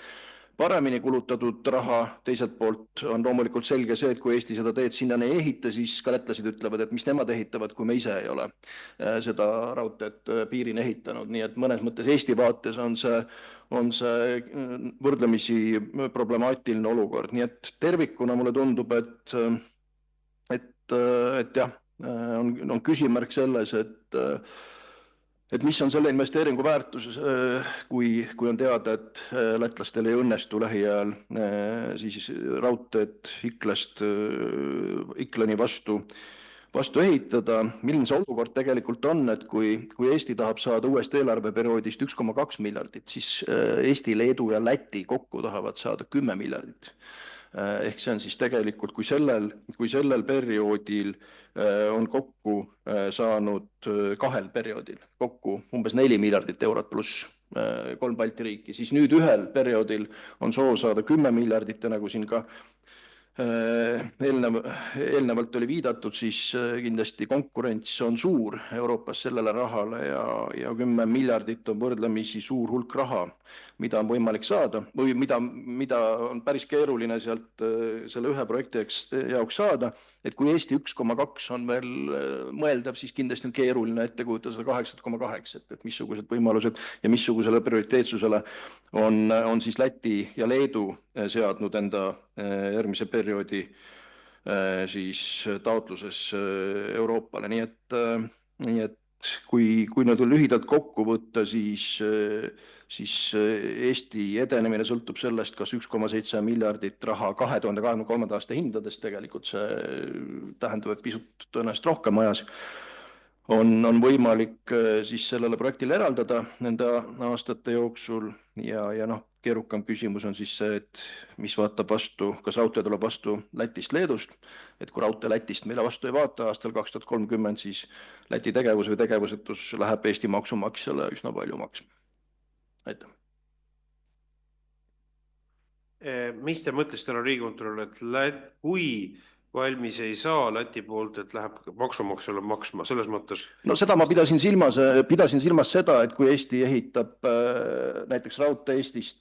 paremini kulutatud raha. Teiselt poolt on loomulikult selge see, et kui Eesti seda teed sinnani ei ehita, siis ka lätlased ütlevad, et mis nemad ehitavad, kui me ise ei ole seda raudteed piirini ehitanud. Nii et mõnes mõttes Eesti vaates on see võrdlemisi problemaatiline olukord. Nii et tervikuna mulle tundub, et jah, on küsimärk selles, et mis on selle investeeringu väärtus, kui on teada, et lätlastel ei õnnestu lähiajal siis raudteed Iklast Iklani vastu ehitada. Milline see olukord tegelikult on, et kui Eesti tahab saada uuest eelarveperioodist 1,2 miljardit, siis Eesti, Leedu ja Läti kokku tahavad saada 10 miljardit. Ehk see on siis tegelikult, kui sellel perioodil on kokku saanud 2 perioodil kokku umbes 4 miljardit eurot pluss 3 Balti riiki, siis nüüd ühel perioodil on soov saada 10 miljardit ja nagu siin ka eelnevalt oli viidatud, siis kindlasti konkurents on suur Euroopas sellele rahale ja 10 miljardit on võrdlemisi suur hulk raha, mida on võimalik saada või mida on päris keeruline sealt selle ühe projekti jaoks saada. Et kui Eesti 1,2 on veel mõeldav, siis kindlasti on keeruline ette kujutada seda 8,8, et missugused võimalused ja missugusele prioriteetsusele on siis Läti ja Leedu seadnud enda järgmise perioodi siis taotluses Euroopale. Nii et kui nüüd lühidalt kokku võtta, siis Eesti edenemine sõltub sellest, kas 1,7 miljardit raha 2023. aasta hindades, tegelikult see tähendab, et pisut tõenäoliselt rohkem ajas, on võimalik siis sellele projektile eraldada nende aastate jooksul ja keerukam küsimus on siis see, et mis vaatab vastu, kas raudtee tuleb vastu Lätist, Leedust, et kui raudtee Lätist meile vastu ei vaata aastal 2030, siis Läti tegevus või tegevusetus läheb Eesti maksumaksjale üsna palju maksma. Aitäh. Mis te mõtlesite, Riigikontroll, et kui valmis ei saa Läti poolt, et läheb maksumaksjale maksma, selles mõttes? No seda ma pidasin silmas seda, et kui Eesti ehitab näiteks raudtee Eestist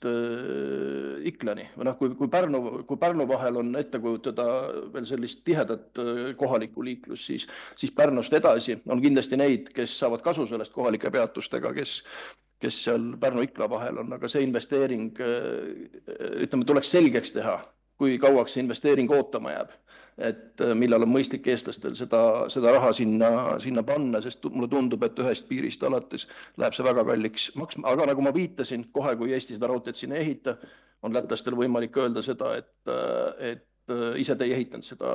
Iklani, või kui Pärnu vahel on ette kujutada veel sellist tihedat kohalikku liiklus, siis Pärnust edasi on kindlasti neid, kes saavad kasu sellest kohalike peatustega, kes seal Pärnu-Ikla vahel on, aga see investeering, ütleme, tuleks selgeks teha, kui kauaks see investeering ootama jääb, et millal on mõistlik eestlastel seda raha sinna panna, sest mulle tundub, et ühest piirist alates läheb see väga kalliks maksma, aga nagu ma viitasin, kohe kui Eesti seda raudteed sinna ehita, on lätlastel võimalik öelda seda, et ise te ei ehitanud seda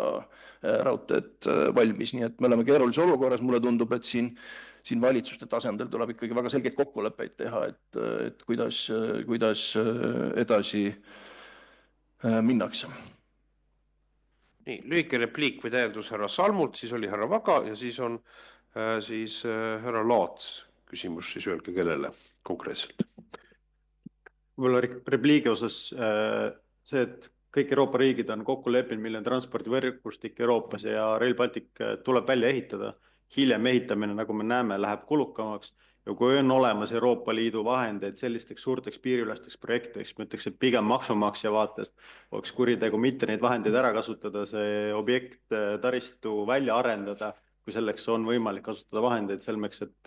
raudteed valmis, nii et me oleme keerulises olukorras, mulle tundub, et siin valitsuste tasandil tuleb ikkagi väga selgeid kokkuleppeid teha, et kuidas edasi minnakse. Nii, lühike repliik või täiendus härra Salmult, siis oli härra Vaga ja siis on härra Laats küsimus, siis öelge kellele konkreetselt. Võib-olla repliigi osas see, et kõik Euroopa riigid on kokku leppinud, milline transpordivõrgustik Euroopas ja Rail Baltic tuleb välja ehitada. Hiljem ehitamine, nagu me näeme, läheb kulukamaks. Ja kui on olemas Euroopa Liidu vahendeid sellisteks suurteks piiriülesteks projektideks, ma ütleks, et pigem maksumaksja vaatest oleks kuritegu mitte neid vahendeid ära kasutada, see objekt taristu välja arendada, kui selleks on võimalik kasutada vahendeid selmeks, et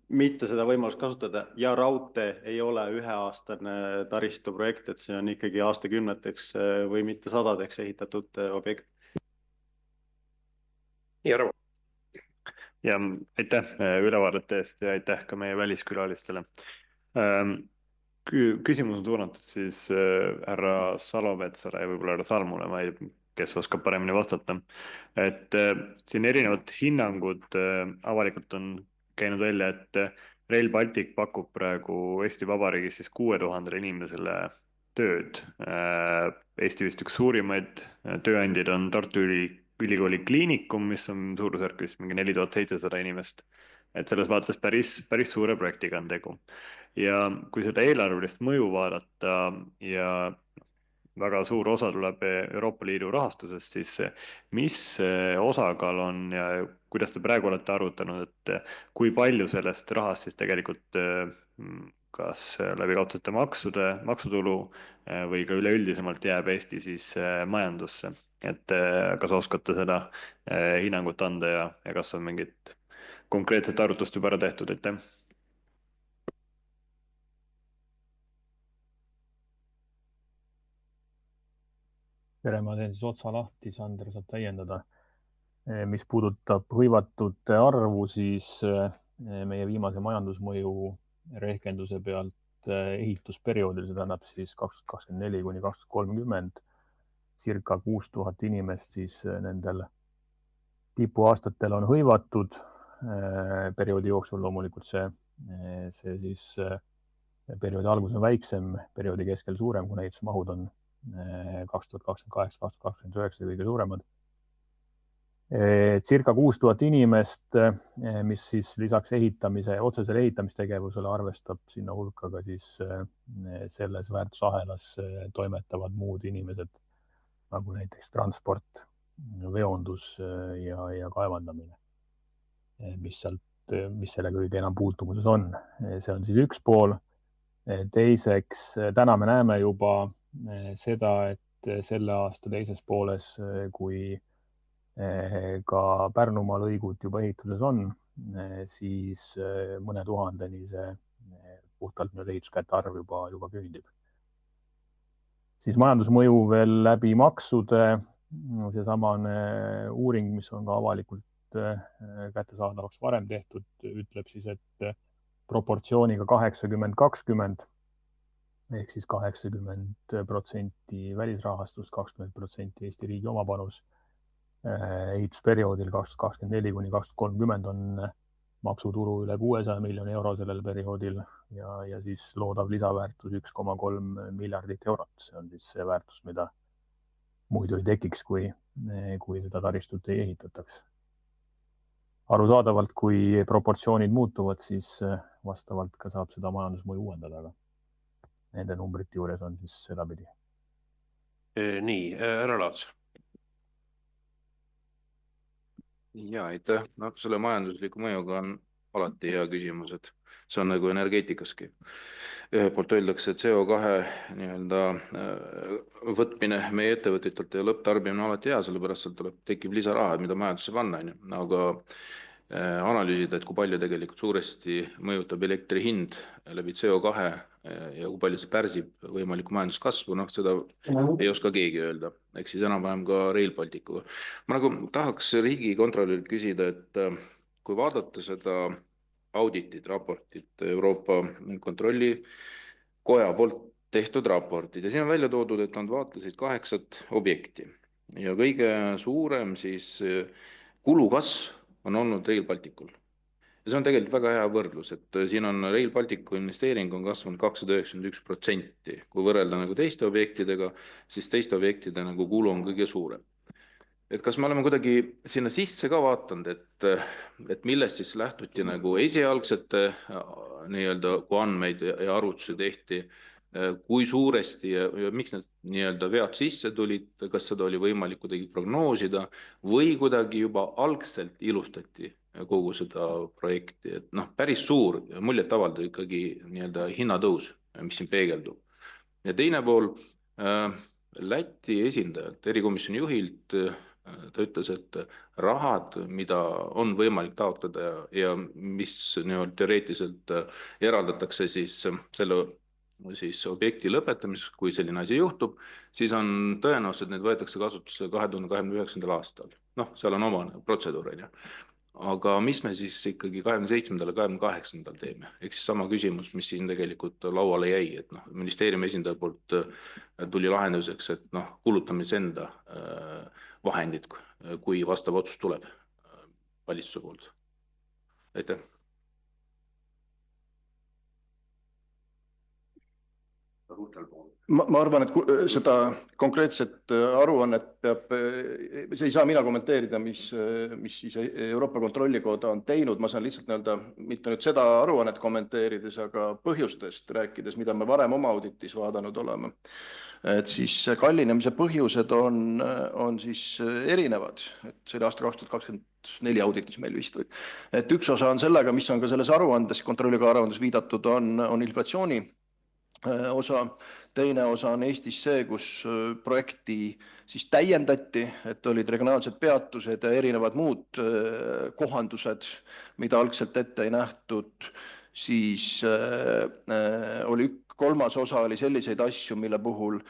mitte seda võimalust kasutada ja raudtee ei ole üheaastane taristu projekt, et see on ikkagi aastakümneteks või mitte sadadeks ehitatud objekt. Nii, Arvo. Ja aitäh ülevaadete eest ja aitäh ka meie väliskülalistele. Küsimus on suunatud siis härra Salometsale ja võib-olla härra Salmule, kes oskab paremini vastata. Et siin erinevad hinnangud avalikult on käinud välja, et Rail Baltic pakub praegu Eesti Vabariigis siis 6000 inimesele tööd. Eesti vist üks suurimaid tööandjaid on Tartu Ülikooli kliinikum, mis on suurusjärgus mingi 4700 inimest. Et selles vaates päris suure projektiga on tegu. Ja kui seda eelarvelist mõju vaadata ja väga suur osa tuleb Euroopa Liidu rahastusest, siis mis osakaal on ja kuidas te praegu olete arvutanud, et kui palju sellest rahast siis tegelikult kas läbi kaudsete maksutulu või ka üleüldisemalt jääb Eesti siis majandusse? Et kas oskate seda hinnangut anda ja kas on mingit konkreetset arvutust juba ära tehtud, et Tere, ma teen siis otsa lahti, Sander saab täiendada. Mis puudutab hõivatute arvu, siis meie viimase majandusmõju rehkenduse pealt ehitusperioodil, see tähendab siis 2024 kuni 2030, circa 6000 inimest siis nendel tipuaastatel on hõivatud perioodi jooksul. Loomulikult see siis perioodi algus on väiksem, perioodi keskel suurem, kuna ehitusmahud on 2028-2029 kõige suuremad. Circa 6000 inimest, mis siis lisaks otsesele ehitamistegevusele arvestab sinna hulka ka siis selles väärtusahelas toimetavad muud inimesed, nagu näiteks transport, veondus ja kaevandamine, mis sellega kõige enam puutumuses on. See on siis üks pool. Teiseks, täna me näeme juba seda, et selle aasta teises pooles, kui ka Pärnumaa lõigud juba ehituses on, siis mõne tuhandeni see puhtalt ehituskäte arv juba küündib. Siis majandusmõju veel läbi maksude, seesamane uuring, mis on ka avalikult kättesaadavaks varem tehtud, ütleb siis, et proportsiooniga 80-20 ehk siis 80% välisrahastust, 20% Eesti riigi omapanus. Ehitusperioodil 2024 kuni 2030 on maksuturu üle 600 miljoni euro sellel perioodil ja siis loodav lisaväärtus 1,3 miljardit eurot. See on siis see väärtus, mida muidu ei tekiks, kui seda taristut ei ehitataks. Arusaadavalt, kui proportsioonid muutuvad, siis vastavalt ka saab seda majandusmõju uuendada, aga nende numbrite juures on siis sedapidi. Nii, härra Laats. Ja, aitäh. No, selle majandusliku mõjuga on alati hea küsimus, et see on nagu energeetikaski. Ühe poolt öeldakse, et CO2 võtmine meie ettevõtetelt ja lõpptarbimine on alati hea, sellepärast tekib lisaraha, mida majandusse panna. Aga analüüsida, et kui palju tegelikult suuresti mõjutab elektri hind läbi CO2 ja kui palju see pärsib võimalikku majanduskasvu, seda ei oska keegi öelda. Ehk siis enam-vähem ka Rail Balticuga. Ma nagu tahaks riigikontrolörilt küsida, et kui vaadata seda auditit, raportit, Euroopa Kontrollikoja poolt tehtud raportid ja siin on välja toodud, et nad vaatlesid 8 objekti ja kõige suurem siis kulukasv on olnud Rail Balticul. Ja see on tegelikult väga hea võrdlus, et siin on Rail Balticu investeering on kasvanud 291%. Kui võrrelda nagu teiste objektidega, siis teiste objektide nagu kulu on kõige suurem. Et kas me oleme kuidagi sinna sisse ka vaatanud, et millest siis lähtuti nagu esialgsete kui andmeid ja arvutusi tehti, kui suuresti ja miks need vead sisse tulid, kas seda oli võimalik kuidagi prognoosida või kuidagi juba algselt ilustati kogu seda projekti, et päris suur ja muljet avaldav ikkagi hinnatõus, mis siin peegeldub. Ja teine pool, Läti esindajalt, erikomisjoni juhilt, ta ütles, et rahad, mida on võimalik taotleda ja mis teoreetiliselt eraldatakse siis selle objekti lõpetamiseks, kui selline asi juhtub, siis on tõenäoliselt need võetakse kasutusse 2029. aastal. Seal on oma protseduur. Aga mis me siis ikkagi 27. ja 28. teeme? Ehk siis sama küsimus, mis siin tegelikult lauale jäi, et ministeeriumi esindaja poolt tuli lahenduseks, et kulutamise enda vahendid, kui vastav otsus tuleb valitsuse poolt. Aitäh. Ma arvan, et seda konkreetset aruannet see ei saa mina kommenteerida, mis siis Euroopa Kontrollikoda on teinud. Ma saan lihtsalt mitte nüüd seda aruannet kommenteerides, aga põhjustest rääkides, mida me varem oma auditis vaadanud oleme. Et siis kallinemise põhjused on siis erinevad. Et see oli aasta 2024 auditis meil vist. Et üks osa on sellega, mis on ka selles aruandes, Kontrollikoja aruandes viidatud, on inflatsiooni osa. Teine osa on Eestis see, kus projekti siis täiendati, et olid regionaalsed peatused ja erinevad muud kohandused, mida algselt ette ei nähtud. Siis oli kolmas osa oli selliseid asju, mille puhul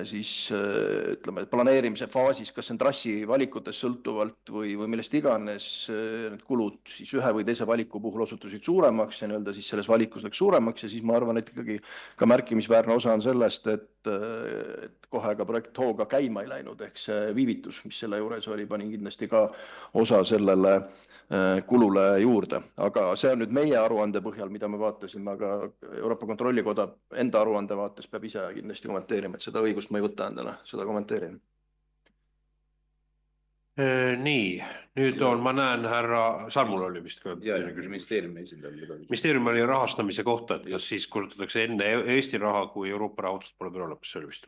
siis ütleme, planeerimise faasis, kas see on trassi valikutes sõltuvalt või millest iganes, need kulud siis ühe või teise valiku puhul osutusid suuremaks ja siis selles valikus läks suuremaks ja siis ma arvan, et ikkagi ka märkimisväärne osa on sellest, et kohe ka projekt hooga käima ei läinud, ehk see viivitus, mis selle juures oli, pani kindlasti ka osa sellele kulule juurde. Aga see on nüüd meie aruande põhjal, mida me vaatasime, aga Euroopa Kontrollikoda enda aruande vaates peab ise kindlasti kommenteerima, et seda õigust ma ei võta endale, seda kommenteerida. Nii, nüüd ma näen härra Sarmul oli vist ka. Ministeeriumi esindajal. Ministeeriumi oli rahastamise kohta, et kas siis kulutatakse enne Eesti raha, kui Euroopa rahastust pole veel olemas, see oli vist.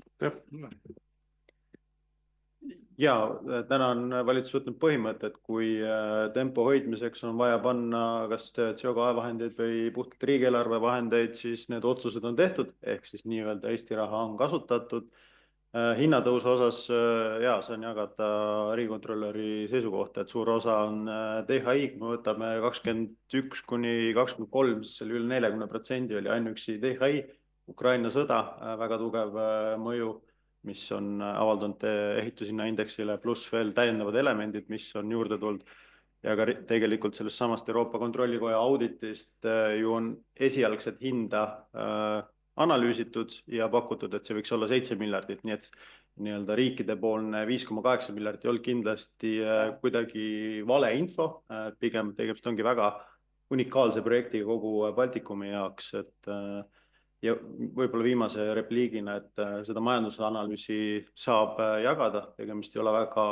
ja täna on valitsus võtnud põhimõtte, et kui tempo hoidmiseks on vaja panna kas CO2 vahendeid või puhtalt riigieelarve vahendeid, siis need otsused on tehtud, ehk siis nii-öelda Eesti raha on kasutatud. Hinnatõusu osas ja see on jagada riigikontrolöri seisukohta, et suur osa on DHI, kui me võtame 21 kuni 23, siis oli üle 40% oli ainuüksi DHI, Ukraina sõda, väga tugev mõju, mis on avaldanud ehitushinnaindeksile, pluss veel täiendavad elemendid, mis on juurde tulnud. Ja ka tegelikult sellest samast Euroopa Kontrollikoja auditist ju on esialgset hinda analüüsitud ja pakutud, et see võiks olla 7 miljardit, nii et nii-öelda riikide poolne 5,8 miljardit ei olnud kindlasti kuidagi valeinfo, pigem tegemist ongi väga unikaalse projektiga kogu Baltikumi jaoks, et ja võib-olla viimase repliigina, et seda majandusanalüüsi saab jagada, tegemist ei ole väga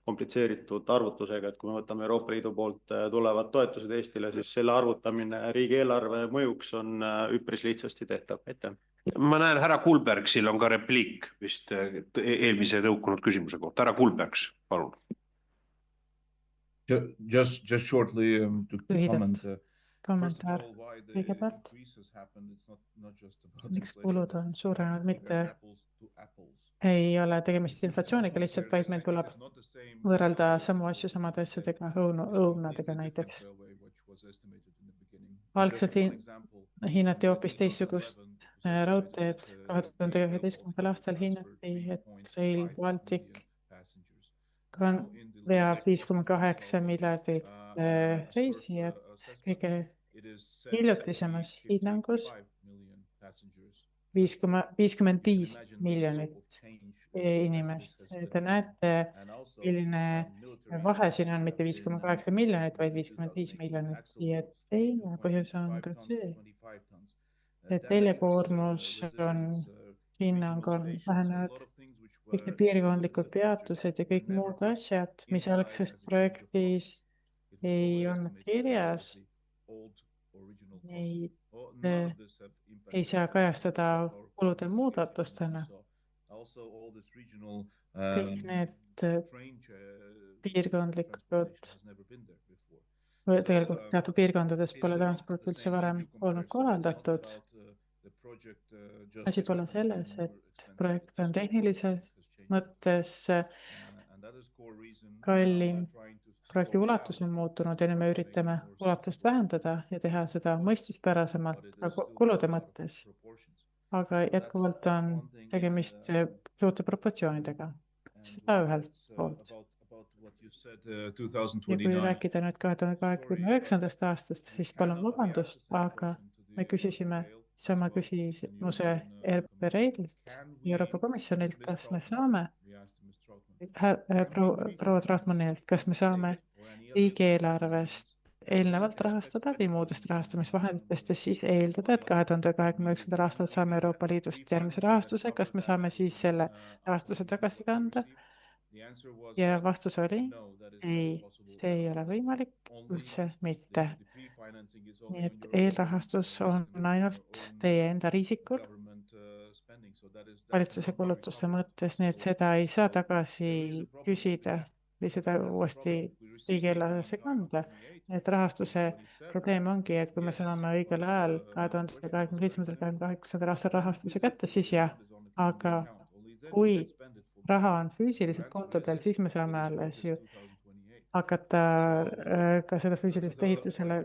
komplitseeritud arvutusega, et kui me võtame Euroopa Liidu poolt tulevad toetused Eestile, siis selle arvutamine riigieelarve mõjuks on üpris lihtsasti tehtav. Aitäh! Ma näen, härra Kulbergsil on ka repliik vist eelmise tõukunud küsimuse kohta. Härra Kulbergs, palun. Just shortly to comment. Kommentaar kõigepealt. Miks kulud on suurenenud, mitte ei ole tegemist inflatsiooniga lihtsalt, vaid meil tuleb võrrelda samu asju samade asjadega, õunadega näiteks. Algselt hinnati hoopis teistsugust raudteed. 2011. aastal hinnati, et Rail Baltic veab 5,8 miljardit reisijat. Kõige hiljutisemas hinnangus 55 miljonit inimest. Te näete, milline vahe siin on, mitte 5,8 miljonit, vaid 55 miljonit. Ja teine põhjus on ka see, et teljekoormus on, hinnang on vähenenud, kõik need piirkondlikud peatused ja kõik muud asjad, mis algsest projektis ei olnud kirjas, ei saa kajastada kulude muudatustena. Kõik need piirkondlikud, tegelikult teatud piirkondades pole transport üldse varem olnud korraldatud. Asi pole selles, et projekt on tehnilises mõttes kallim, projekti ulatus on muutunud ja nüüd me üritame ulatust vähendada ja teha seda mõistuspärasemalt kulude mõttes. Aga jätkuvalt on tegemist suurte proportsioonidega. Seda ühelt poolt. Ja kui rääkida nüüd 2029. aastast, siis palun vabandust, aga me küsisime sama küsimuse RPR-ilt, Euroopa Komisjonilt, kas me saame proua Trautmannilt, kas me saame riigieelarvest eelnevalt rahastada või muudest rahastamisvahenditest ja siis eeldada, et 2029. aastal saame Euroopa Liidust järgmise rahastuse, kas me saame siis selle rahastuse tagasi kanda? Ja vastus oli, ei, see ei ole võimalik, üldse mitte. Nii et eelrahastus on ainult teie enda riisikul valitsuse kulutuste mõttes, nii et seda ei saa tagasi küsida või seda uuesti riigieelarvesse kanda. Et rahastuse probleem ongi, et kui me saame õigel ajal 2027-2028. aastal rahastuse kätte, siis jah, aga kui raha on füüsiliselt kontodel, siis me saame alles ju hakata ka seda füüsilist ehitusele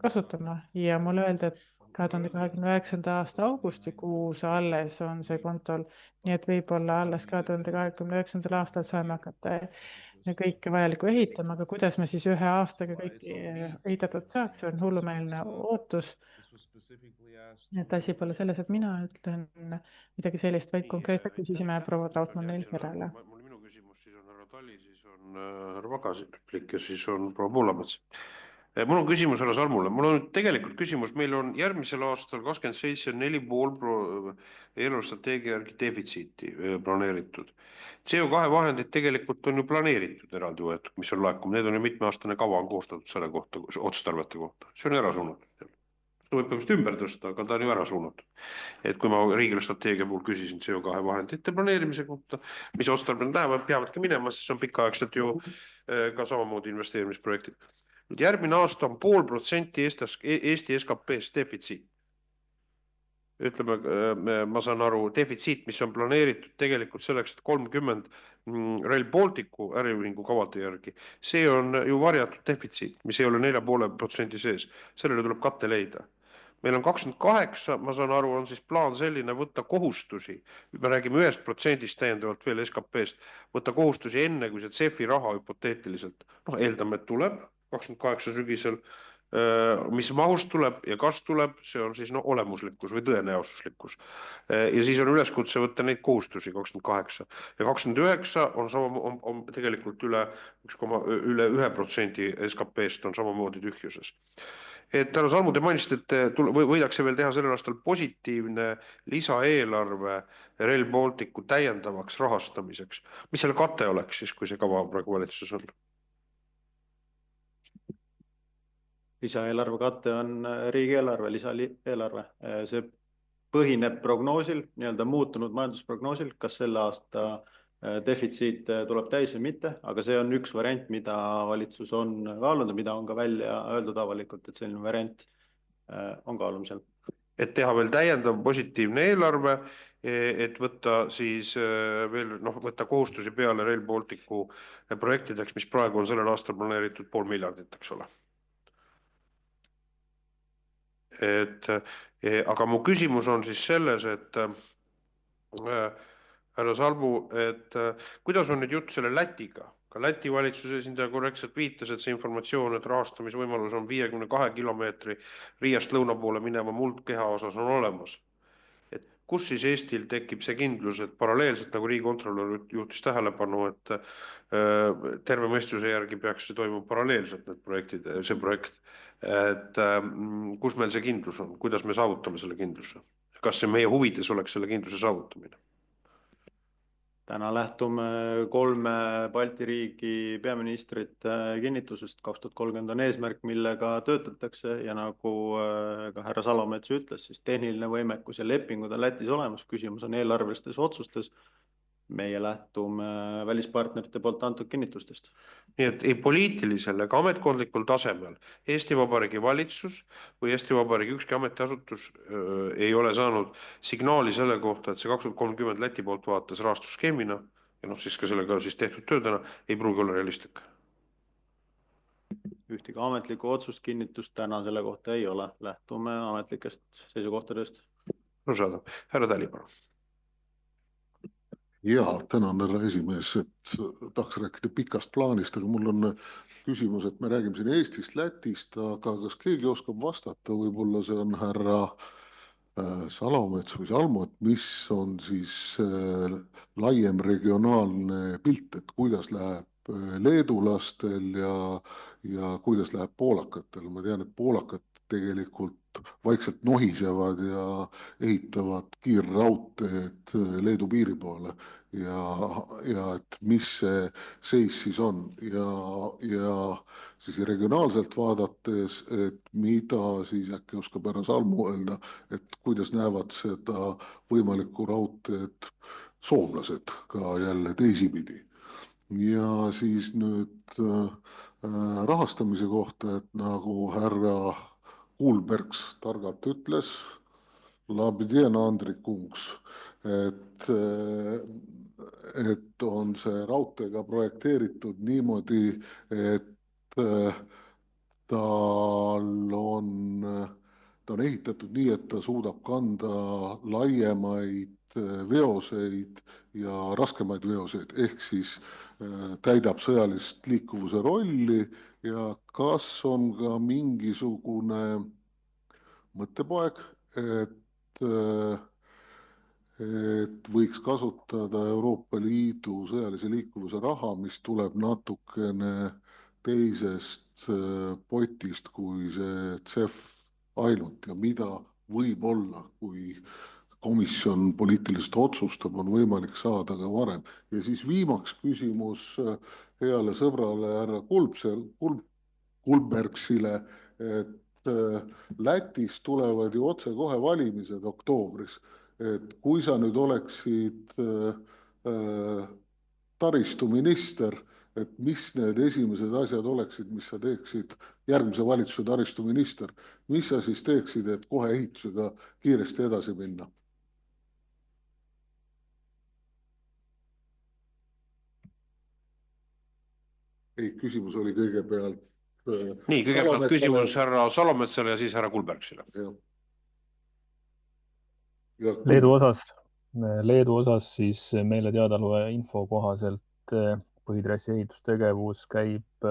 kasutama ja mulle öelda, et 2029. aasta augustikuus alles on see kontol, nii et võib-olla alles 2029. aastal saame hakata kõike vajalikku ehitama, aga kuidas me siis ühe aastaga kõik ehitatud saaks, see on hullumeelne ootus. Et asi pole selles, et mina ütlen midagi sellist, vaid konkreetselt küsisime proua Trautmannilt järele. Minu küsimus siis on härra Tali, siis on härra Vagasi replik ja siis on proua Poolamets. Mul on küsimus härra Salmule. Mul on tegelikult küsimus, meil on järgmisel aastal 27 4,5 eelarvestrateegia järgi defitsiiti planeeritud. CO2 vahendid tegelikult on ju planeeritud eraldi võetud, mis on laekunud. Need on ju mitmeaastane kava on koostatud selle kohta, otstarbete kohta. See on ära suunatud. võib põhimõtteliselt ümber tõsta, aga ta on ju ära suunatud. Et kui ma riigile strateegia puhul küsisin CO2 vahendite planeerimise kohta, mis otstarbel lähevad, peavadki minema, siis on pikaaegselt ju ka samamoodi investeerimisprojektid. Nüüd järgmine aasta on 0,5% Eesti SKP-st defitsiit. Ütleme, ma saan aru, defitsiit, mis on planeeritud tegelikult selleks, et 30 Rail Balticu äriühingu kavade järgi, see on ju varjatud defitsiit, mis ei ole 4,5% sees. Sellele tuleb katte leida. Meil on 28, ma saan aru, on siis plaan selline võtta kohustusi, me räägime 1% täiendavalt veel SKP-st, võtta kohustusi enne, kui see CEF-i raha hüpoteetiliselt, eeldame, et tuleb 28 sügisel, mis mahus tuleb ja kas tuleb, see on siis olemuslikkus või tõenäosuslikkus. Ja siis on üleskutse võtta neid kohustusi 28 ja 29 on on tegelikult üle 1% SKP-st on samamoodi tühjuses. Et härra Salmu, te mainisite, et võidakse veel teha sellel aastal positiivne lisaeelarve Rail Balticu täiendavaks rahastamiseks. Mis selle kate oleks siis, kui see kava praegu valitsuses on? Lisaeelarve katte on riigieelarve, lisaeelarve. See põhineb prognoosil, nii-öelda muutunud majandusprognoosil, kas selle aasta defitsiit tuleb täis või mitte, aga see on üks variant, mida valitsus on kaalunud ja mida on ka välja öeldud avalikult, et selline variant on kaalumisel. Et teha veel täiendav positiivne eelarve, et võtta siis veel, võtta kohustusi peale Rail Balticu projektideks, mis praegu on sellel aastal planeeritud 500 miljardit, eks ole. Aga mu küsimus on siis selles, et härra Salmu, et kuidas on nüüd jutt selle Lätiga? Ka Läti valitsuse esindaja korrektselt viitas, et see informatsioon, et rahastamisvõimalus on 52 kilomeetri Riiast lõuna poole minema muldkeha osas on olemas. Et kus siis Eestil tekib see kindlus, et paralleelselt, nagu riigikontrolör juhtis tähelepanu, et terve mõistuse järgi peaks see toimuma paralleelselt, need projektid, see projekt, et kus meil see kindlus on, kuidas me saavutame selle kindluse? Kas see meie huvides oleks selle kindluse saavutamine? Täna lähtume 3 Balti riigi peaministrite kinnitusest, 2030 on eesmärk, millega töötatakse ja nagu ka härra Salomets ütles, siis tehniline võimekus ja lepingud on Lätis olemas, küsimus on eelarvelistes otsustes. Meie lähtume välispartnerite poolt antud kinnitustest. Nii et ei poliitilisel ega ametkondlikul tasemel Eesti Vabariigi valitsus või Eesti Vabariigi ükski ametiasutus ei ole saanud signaali selle kohta, et see 2030 Läti poolt vaates rahastusskeemina ja siis ka sellega siis tehtud töödena ei pruugi olla realistlik. Ühtegi ametlikku otsust kinnitust täna selle kohta ei ole. Lähtume ametlikest seisukohtadest. Härra Tälipalu. Jaa, tänan, härra esimees, et tahaks rääkida pikast plaanist, aga mul on küsimus, et me räägime siin Eestist, Lätist, aga kas keegi oskab vastata, võib-olla see on härra Salomets või Salmo, et mis on siis laiem regionaalne pilt, et kuidas läheb leedulastel ja kuidas läheb poolakatel. Ma tean, et poolakad tegelikult vaikselt nohisevad ja ehitavad kiirraudteed Leedu piiri poole ja et mis see seis siis on ja siis regionaalselt vaadates, et mida siis äkki oskab härra Salmu öelda, et kuidas näevad seda võimalikku raudteed soomlased ka jälle teisipidi. Ja siis nüüd rahastamise kohta, et nagu härra Kuulbergs targalt ütles, Andrikungs, et on see raudteega projekteeritud niimoodi, et ta on ehitatud nii, et ta suudab kanda laiemaid veoseid ja raskemaid veoseid, ehk siis täidab sõjalist liikuvuse rolli ja kas on ka mingisugune mõttepoeg, et võiks kasutada Euroopa Liidu sõjalise liikuvuse raha, mis tuleb natukene teisest potist kui see CEF ainult ja mida võib-olla, kui komisjon poliitiliselt otsustab, on võimalik saada ka varem. Ja siis viimaks küsimus heale sõbrale härra Kuulbergsile, et Lätis tulevad ju otse kohe valimised oktoobris. Et kui sa nüüd oleksid taristuminister, et mis need esimesed asjad oleksid, mis sa teeksid järgmise valitsuse taristuminister, mis sa siis teeksid, et kohe ehitusega kiiresti edasi minna? Ei, küsimus oli kõigepealt Nii, kõigepealt küsimus härra Salometsale ja siis härra Kulbergsile. Leedu osas siis meile teadaoleva info kohaselt põhitrassi ehitustegevus käib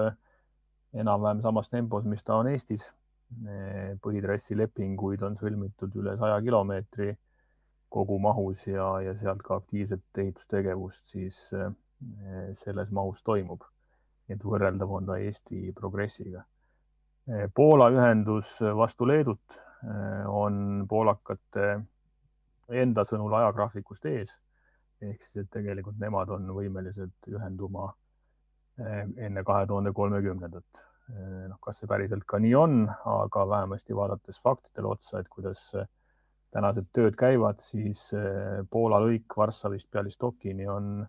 enam-vähem samas tempos, mis ta on Eestis. Põhitrassi lepinguid on sõlmitud üle 100 kilomeetri kogumahus ja sealt ka aktiivset ehitustegevust siis selles mahus toimub. Et võrreldav on ta Eesti progressiga. Poola ühendus vastu Leedut on poolakate enda sõnul ajagraafikust ees. Ehk siis, et tegelikult nemad on võimelised ühenduma enne 2030. Kas see päriselt ka nii on, aga vähemasti vaadates faktidele otsa, et kuidas tänased tööd käivad, siis Poola lõik Varssavist Białystokini on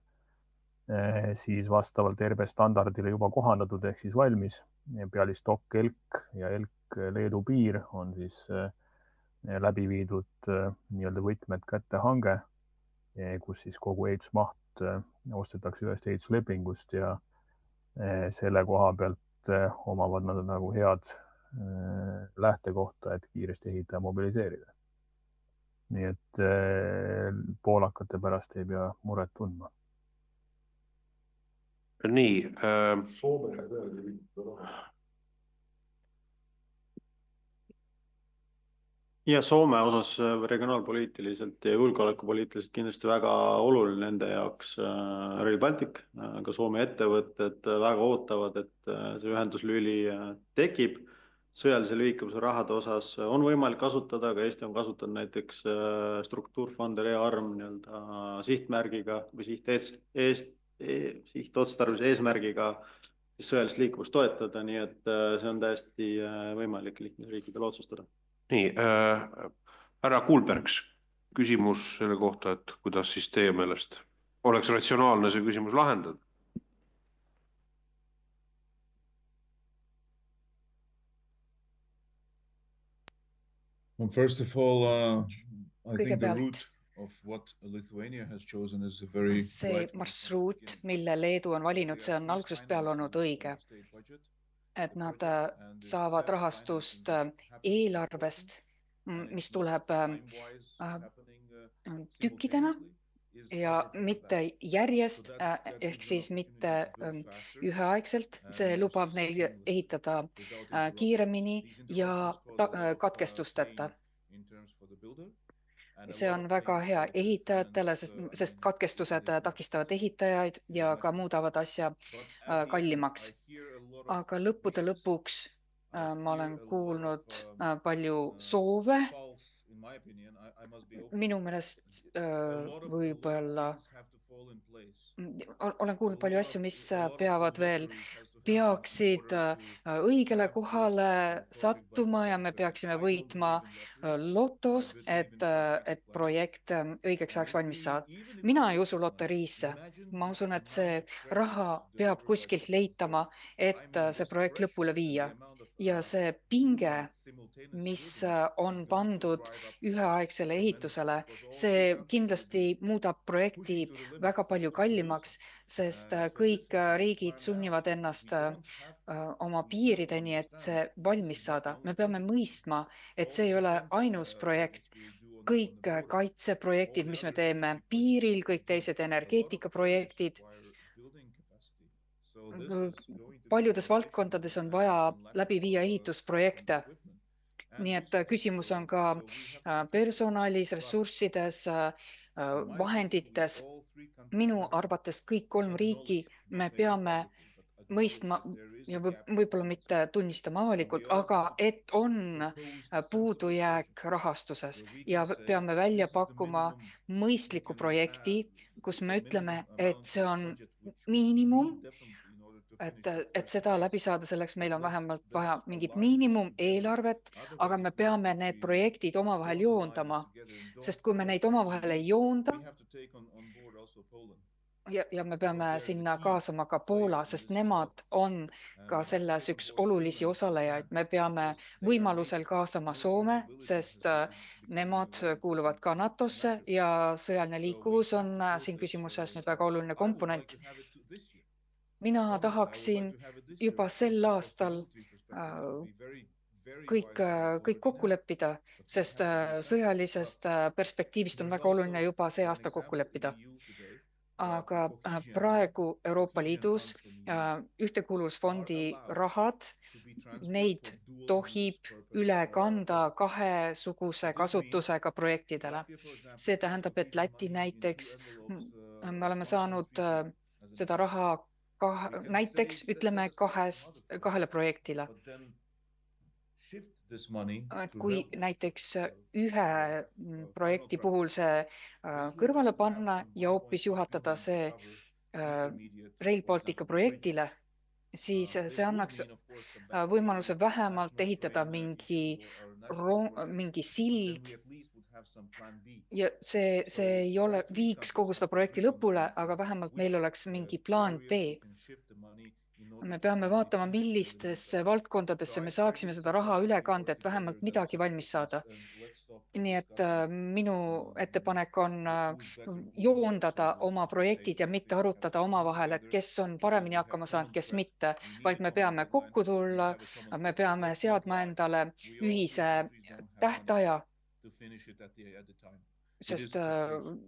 siis vastavalt RB standardile juba kohandatud ehk siis valmis. Białystok Elk ja Elk Leedu piir on siis läbi viidud nii-öelda võtmed kätte hange, kus siis kogu ehitusmaht ostetakse ühest ehituslepingust ja selle koha pealt omavad nad nagu head lähtekohta, et kiiresti ehitaja mobiliseerida. Nii et poolakate pärast ei pea muret tundma. Nii. Ja Soome osas regionaalpoliitiliselt ja julgeolekupoliitiliselt kindlasti väga oluline nende jaoks Rail Baltic. Ka Soome ettevõtted väga ootavad, et see ühenduslüli tekib. Sõjalise liikuvuse rahade osas on võimalik kasutada, aga Eesti on kasutanud näiteks struktuurfonde rearm sihtmärgiga või sihtotstarbelise eesmärgiga sõjalist liikuvust toetada, nii et see on täiesti võimalik liikmesriikidel otsustada. Nii, härra Kulbergs, küsimus selle kohta, et kuidas siis teie meelest oleks ratsionaalne see küsimus lahendada? Well, first of all, I think the route of what Lithuania has chosen is a very see marsruut, mille Leedu on valinud, see on algusest peale olnud õige, et nad saavad rahastust eelarvest, mis tuleb tükkidena ja mitte järjest, ehk siis mitte üheaegselt. See lubab neil ehitada kiiremini ja katkestusteta. See on väga hea ehitajatele, sest katkestused takistavad ehitajaid ja ka muudavad asja kallimaks. Aga lõppude lõpuks ma olen kuulnud palju soove. Minu meelest võib-olla olen kuulnud palju asju, mis peaksid õigele kohale sattuma ja me peaksime võitma lotos, et projekt õigeks ajaks valmis saada. Mina ei usu loteriisse. Ma usun, et see raha peab kuskilt leitama, et see projekt lõpule viia. Ja see pinge, mis on pandud üheaegsele ehitusele, see kindlasti muudab projekti väga palju kallimaks, sest kõik riigid sunnivad ennast oma piirideni, et see valmis saada. Me peame mõistma, et see ei ole ainus projekt. Kõik kaitseprojektid, mis me teeme piiril, kõik teised energeetikaprojektid, paljudes valdkondades on vaja läbi viia ehitusprojekte. Nii et küsimus on ka personalis, ressurssides, vahendites. Minu arvates kõik 3 riiki me peame mõistma ja võib-olla mitte tunnistama avalikult, aga et on puudujääk rahastuses ja peame välja pakkuma mõistliku projekti, kus me ütleme, et see on miinimum, et seda läbi saada, selleks meil on vähemalt vaja mingit miinimumeelarvet, aga me peame need projektid omavahel joondama, sest kui me neid omavahel ei joonda, ja me peame sinna kaasama ka Poola, sest nemad on ka selles üks olulisi osalejaid. Me peame võimalusel kaasama Soome, sest nemad kuuluvad ka NATO-sse ja sõjaline liikuvus on siin küsimuses nüüd väga oluline komponent. Mina tahaksin juba sel aastal kõik kokku leppida, sest sõjalisest perspektiivist on väga oluline juba see aasta kokku leppida. Aga praegu Euroopa Liidus ühtekuuluvusfondi rahad, neid tohib üle kanda kahesuguse kasutusega projektidele. See tähendab, et Läti näiteks, me oleme saanud seda raha näiteks, ütleme, kahele projektile. Et kui näiteks ühe projekti puhul see kõrvale panna ja hoopis juhatada see Rail Baltica projektile, siis see annaks võimaluse vähemalt ehitada mingi sild ja see ei ole, viiks kogu seda projekti lõpule, aga vähemalt meil oleks mingi plaan B. Me peame vaatama, millistesse valdkondadesse me saaksime seda raha üle kanda, et vähemalt midagi valmis saada. Nii et minu ettepanek on joondada oma projektid ja mitte arutada omavahel, et kes on paremini hakkama saanud, kes mitte, vaid me peame kokku tulla, me peame seadma endale ühise tähtaja, sest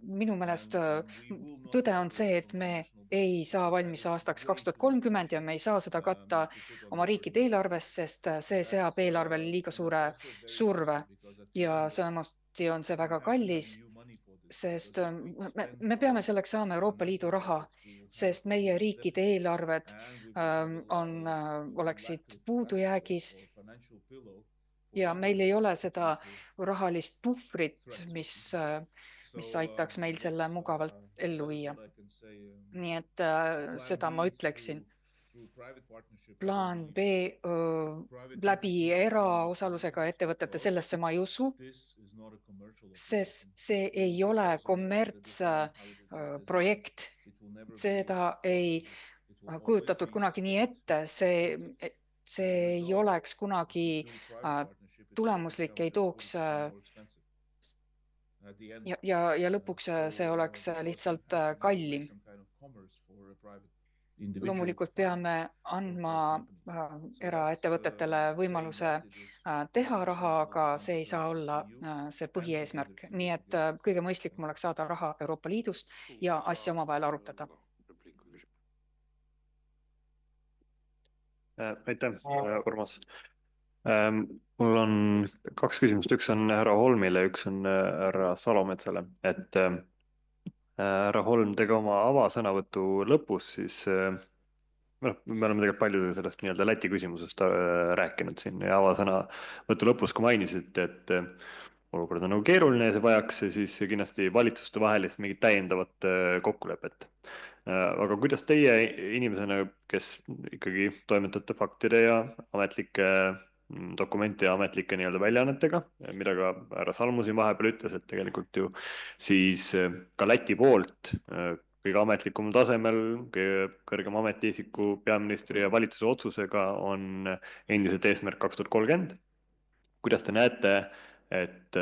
minu meelest tõde on see, et me ei saa valmis aastaks 2030 ja me ei saa seda katta oma riikide eelarvest, sest see seab eelarvele liiga suure surve ja samuti on see väga kallis, sest me peame selleks saama Euroopa Liidu raha, sest meie riikide eelarved oleksid puudujäägis ja meil ei ole seda rahalist puhvrit, mis aitaks meil selle mugavalt ellu viia. Nii et seda ma ütleksin. Plaan B läbi eraosalusega ettevõtete, sellesse ma ei usu, sest see ei ole kommertsprojekt. Seda ei kujutatud kunagi nii ette, see ei oleks kunagi tulemuslik, ei tooks ja lõpuks see oleks lihtsalt kallim. Loomulikult peame andma eraettevõtetele võimaluse teha raha, aga see ei saa olla see põhieesmärk. Nii et kõige mõistlikum oleks saada raha Euroopa Liidust ja asja omavahel arutada. Aitäh, Urmas. Mul on kaks küsimust, üks on härra Holmile, üks on härra Salometsale, et härra Holm tegi oma avasõnavõtu lõpus, siis me oleme tegelikult palju sellest nii-öelda Läti küsimusest rääkinud siin ja avasõnavõtu lõpus, kui mainisite, et olukord on nagu keeruline ja see vajaks siis kindlasti valitsuste vahelist mingit täiendavat kokkulepet. Aga kuidas teie inimesena, kes ikkagi toimetate faktide ja ametlike dokumente ja ametlike nii-öelda väljaannetega, mida ka härra Salmu siin vahepeal ütles, et tegelikult ju siis ka Läti poolt kõige ametlikumal tasemel, kõige kõrgema ametiisiku, peaministri ja valitsuse otsusega on endiselt eesmärk 2030. Kuidas te näete, et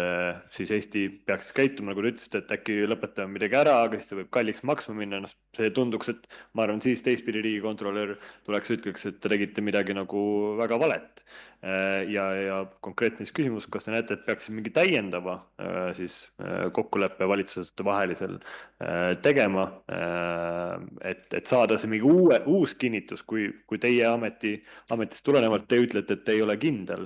siis Eesti peaks käituma, nagu te ütlesite, et äkki lõpetame midagi ära, aga siis see võib kalliks maksma minna. See tunduks, et ma arvan, siis teistpidi riigikontrolör tuleks ütleks, et te tegite midagi nagu väga valet. Ja konkreetne küsimus, kas te näete, et peaks mingi täiendava siis kokkuleppe valitsuste vahelisel tegema, et saada see mingi uus kinnitus, kui teie ametist tulenevalt te ütlete, et te ei ole kindel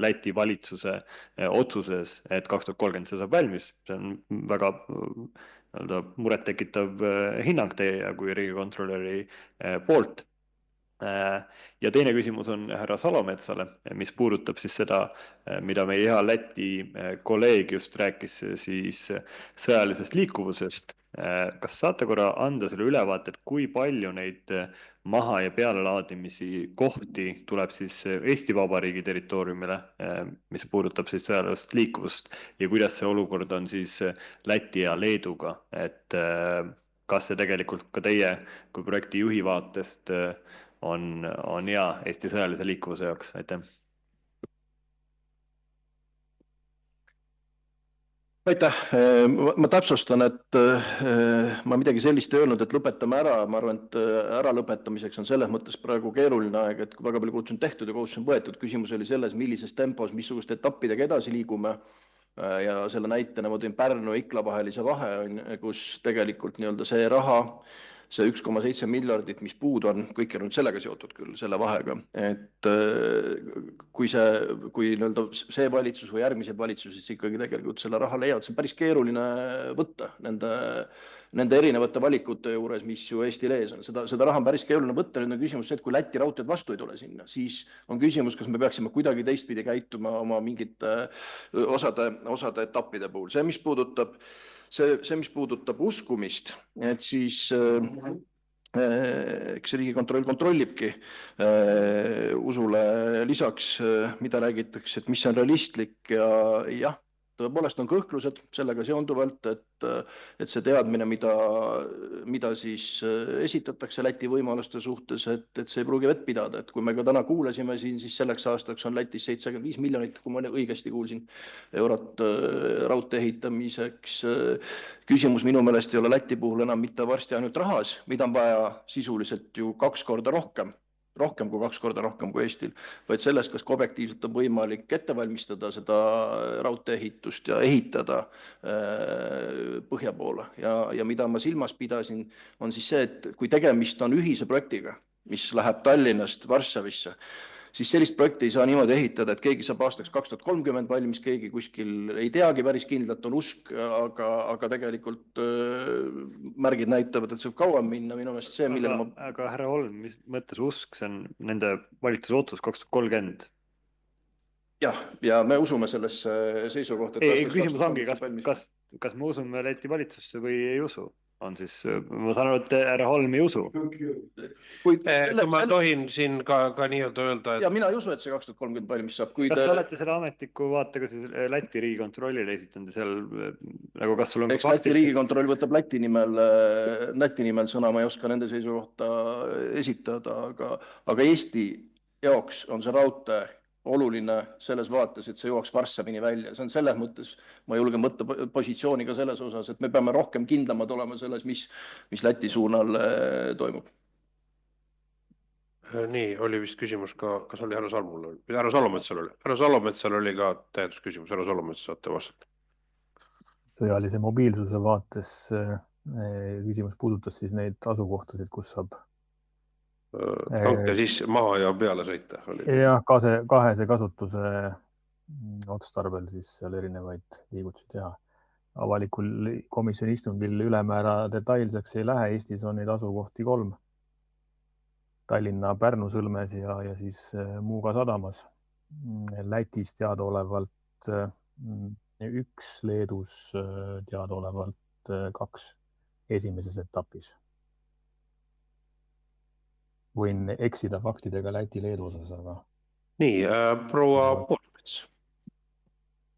Läti valitsuse otsuses, et 2030 see saab valmis. See on väga murettekitav hinnang teie kui riigikontrolöri poolt. Ja teine küsimus on härra Salometsale, mis puudutab siis seda, mida meie hea Läti kolleeg just rääkis siis sõjalisest liikuvusest Kas saate korra anda selle ülevaate, et kui palju neid maha- ja pealelaadimisi kohti tuleb siis Eesti Vabariigi territooriumile, mis puudutab siis sõjalist liikuvust ja kuidas see olukord on siis Läti ja Leeduga, et kas see tegelikult ka teie kui projekti juhi vaatest on hea Eesti sõjalise liikuvuse jaoks, aitäh. aitäh, ma täpsustan, et ma midagi sellist ei öelnud, et lõpetame ära, ma arvan, et äralõpetamiseks on selles mõttes praegu keeruline aeg, et väga palju kulutusi on tehtud ja kohustus on võetud, küsimus oli selles, millises tempos, missuguste etappidega edasi liigume ja selle näitena ma tõin Pärnu ja Ikla vahelise vahe, kus tegelikult nii-öelda see raha, see 1,7 miljardit, mis puudu on, kõik on nüüd sellega seotud küll, selle vahega, et kui nii-öelda see valitsus või järgmised valitsused ikkagi tegelikult selle raha leiavad, see on päris keeruline võtta nende erinevate valikute juures, mis ju Eestil ees on. Seda raha on päris keeruline võtta, nüüd on küsimus see, et kui Läti raudteed vastu ei tule sinna, siis on küsimus, kas me peaksime kuidagi teistpidi käituma oma mingite osade etappide puhul. See, mis puudutab uskumist, et siis eks Riigikontroll kontrollibki usule lisaks, mida räägitakse, et mis on realistlik ja jah, tõepoolest on kõhklused sellega seonduvalt, et see teadmine, mida siis esitatakse Läti võimaluste suhtes, et see ei pruugi vett pidada, et kui me ka täna kuulasime siin, siis selleks aastaks on Lätis 75 miljonit, kui ma õigesti kuulsin, eurot raudtee ehitamiseks. Küsimus minu meelest ei ole Läti puhul enam mitte varsti ainult rahas, mida on vaja sisuliselt ju 2 korda rohkem kui 2 korda rohkem kui Eestil, vaid sellest, kas objektiivselt on võimalik ette valmistada seda raudteeehitust ja ehitada põhja poole. Ja mida ma silmas pidasin, on siis see, et kui tegemist on ühise projektiga, mis läheb Tallinnast Varssavisse, siis sellist projekti ei saa niimoodi ehitada, et keegi saab aastaks 2030 valmis, keegi kuskil ei teagi päris kindlalt, on usk, aga tegelikult märgid näitavad, et see võib kauem minna, minu meelest see, millele Aga härra Holm, mis mõttes usk, see on nende valitsuse otsus 2030? Jah, ja me usume sellesse seisukohta. Küsimus ongi, kas me usume Läti valitsusse või ei usu? On siis, ma saan aru, et härra Holm ei usu. Kui ma tohin siin ka nii-öelda öelda, ja mina ei usu, et see 2030 valmis saab. Kas te olete selle ametliku vaatega siis Läti Riigikontrollile esitanud seal, nagu kas sul on... Eks Läti Riigikontroll võtab Läti nimel sõna, ma ei oska nende seisukohta esitada, aga Eesti jaoks on see raudtee oluline selles vaates, et see jõuaks Varssavini välja. See on selles mõttes, ma julgen võtta positsiooni ka selles osas, et me peame rohkem kindlamad olema selles, mis Läti suunal toimub. Nii, oli vist küsimus ka, kas oli härra Salmul? Härra Salometsal oli. Härra Salometsal oli ka täiendusküsimus. Härra Salomets saate vastata. Sõjalise mobiilsuse vaates küsimus puudutas siis neid asukohtasid, kus saab hanke siis maha ja peale sõita. Jah, kahese kasutuse otstarbel siis seal erinevaid liigutusi teha. Avalikul komisjoni istungil ülemäära detailseks ei lähe. Eestis on neid asukohti 3. Tallinna Pärnu sõlmes ja siis Muuga sadamas. Lätis teadaolevalt 1, Leedus teadaolevalt 2 esimeses etapis. Võin eksida faktidega Läti-Leedu osas, aga... Nii, proua Poolmets.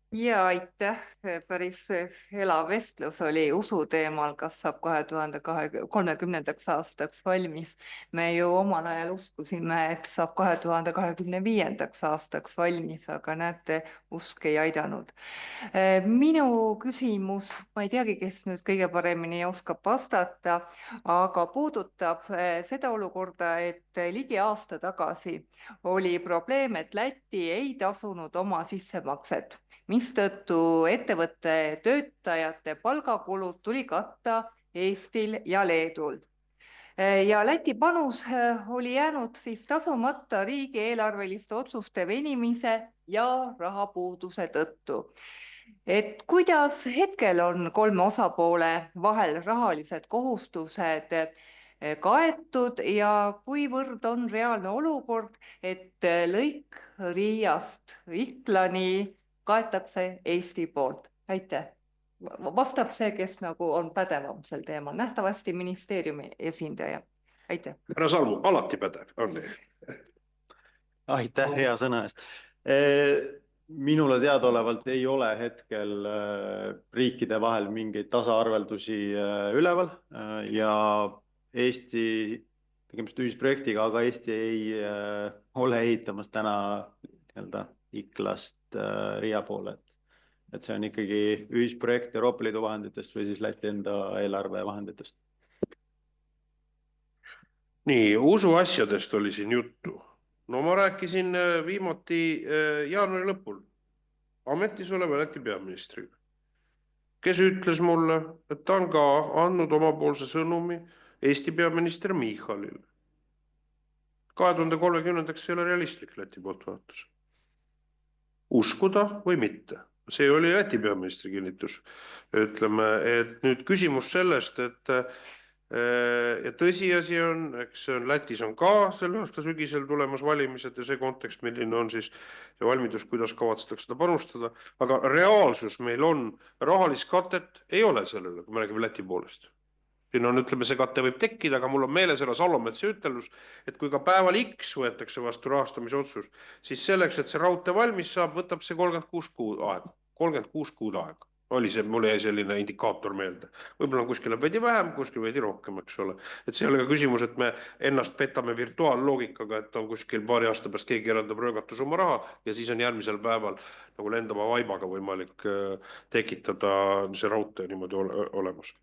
Ja aitäh, päris elav vestlus oli usu teemal, kas saab 2030. aastaks valmis. Me ju omal ajal uskusime, et saab 2025. aastaks valmis, aga näete, usk ei aidanud. Minu küsimus, ma ei teagi, kes nüüd kõige paremini oskab vastata, aga puudutab seda olukorda, et ligi aasta tagasi oli probleem, et Läti ei tasunud oma sissemakset, mistõttu ettevõtte töötajate palgakulud tuli katta Eestil ja Leedul. Ja Läti panus oli jäänud siis tasumata riigieelarveliste otsuste venimise ja rahapuuduse tõttu. Et kuidas hetkel on 3 osapoole vahel rahalised kohustused kaetud ja kuivõrd on reaalne olukord, et lõik Riiast Iklani kaetakse Eesti poolt? Aitäh. vastab see, kes nagu on pädevam sel teemal, nähtavasti ministeeriumi esindaja. Aitäh. Härra Salmu, alati pädev, on nii? Aitäh hea sõna eest. Minule teadaolevalt ei ole hetkel riikide vahel mingeid tasaarveldusi üleval ja Eesti tegemist ühisprojektiga, aga Eesti ei ole ehitamas täna Iklast Riia poole. Et see on ikkagi ühisprojekt Euroopa Liidu vahenditest või siis Läti enda eelarve vahenditest. Nii, usuasjadest oli siin juttu. No ma rääkisin viimati jaanuari lõpul ametis oleva Läti peaministriga, kes ütles mulle, et ta on ka andnud omapoolse sõnumi Eesti peaminister Michalile. 2030. ei ole realistlik Läti poolt vaates. Uskuda või mitte? See oli Läti peaministri kinnitus. Ütleme, et nüüd küsimus sellest, et ja tõsiasi on, eks Lätis on ka selle aasta sügisel tulemas valimised ja see kontekst, milline on siis see valmidus, kuidas kavatsetakse seda panustada, aga reaalsus meil on, rahalist katet ei ole sellele, kui me räägime Läti poolest. Siin on, ütleme, see kate võib tekkida, aga mul on meeles ära Salometsi ütelus, et kui ka päeval X võetakse vastu rahastamisotsus, siis selleks, et see raudtee valmis saab, võtab see 36 kuud aega. 36 kuud aega. Oli see, mul jäi selline indikaator meelde. Võib-olla on kuskil veidi vähem, kuskil veidi rohkem, eks ole. Et see ei ole ka küsimus, et me ennast petame virtuaalloogikaga, et on kuskil paari aasta pärast keegi eraldab röögatusumma raha ja siis on järgmisel päeval nagu lendava vaibaga võimalik tekitada see raudtee niimoodi olemas.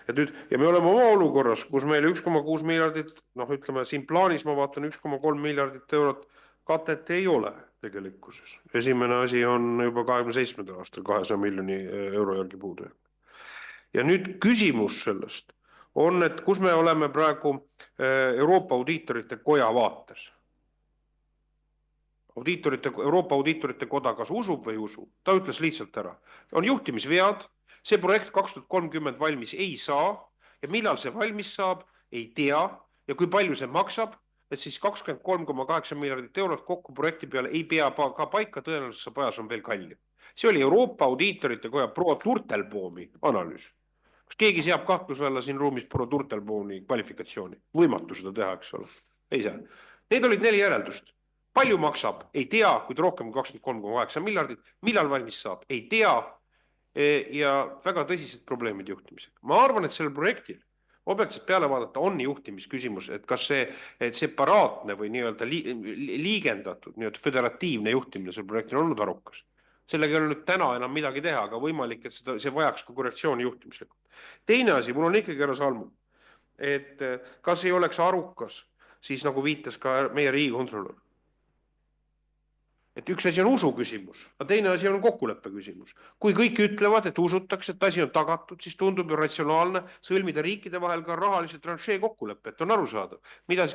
Et nüüd, ja me oleme oma olukorras, kus meil 1,6 miljardit, ütleme siin plaanis ma vaatan 1,3 miljardit eurot katet ei ole tegelikkuses. Esimene asi on juba 27. aastal 200 miljoni euro järgi puudu. Ja nüüd küsimus sellest on, et kus me oleme praegu Euroopa audiitorite koja vaates. Euroopa audiitorite koda kas usub või ei usu. Ta ütles lihtsalt ära. On juhtimisvead, see projekt 2030 valmis ei saa ja millal see valmis saab, ei tea ja kui palju see maksab, et siis 23,8 miljardit eurot kokku projekti peale ei pea ka paika, tõenäoliselt saab ajas on veel kallim. See oli Euroopa audiitorite koja proua Turtelboomi analüüs. Kas keegi seab kahtluse alla siin ruumis proua Turtelboomi kvalifikatsiooni? Võimatu seda teha, eks ole. Ei saa. Need olid 4 järeldust. Palju maksab? Ei tea, kuid rohkem kui 23,8 miljardit. Millal valmis saab? Ei tea. Ja väga tõsised probleemid juhtimisega. Ma arvan, et sellel projektil objektiivselt peale vaadata on juhtimisküsimus, et kas see separaatne või nii-öelda liigendatud, nii-öelda föderatiivne juhtimine selle projektil on olnud arukas. Sellega ei ole nüüd täna enam midagi teha, aga võimalik, et see vajaks ka korrektsiooni juhtimislikult. Teine asi, mul on ikkagi härra Salmu, et kas ei oleks arukas, siis nagu viitas ka meie riigikontrolör. Et üks asi on usu küsimus, aga teine asi on kokkuleppe küsimus. Kui kõik ütlevad, et usutakse, et asi on tagatud, siis tundub ju ratsionaalne sõlmida riikide vahel ka rahaliselt tranšee kokkuleppe, et on aru saada,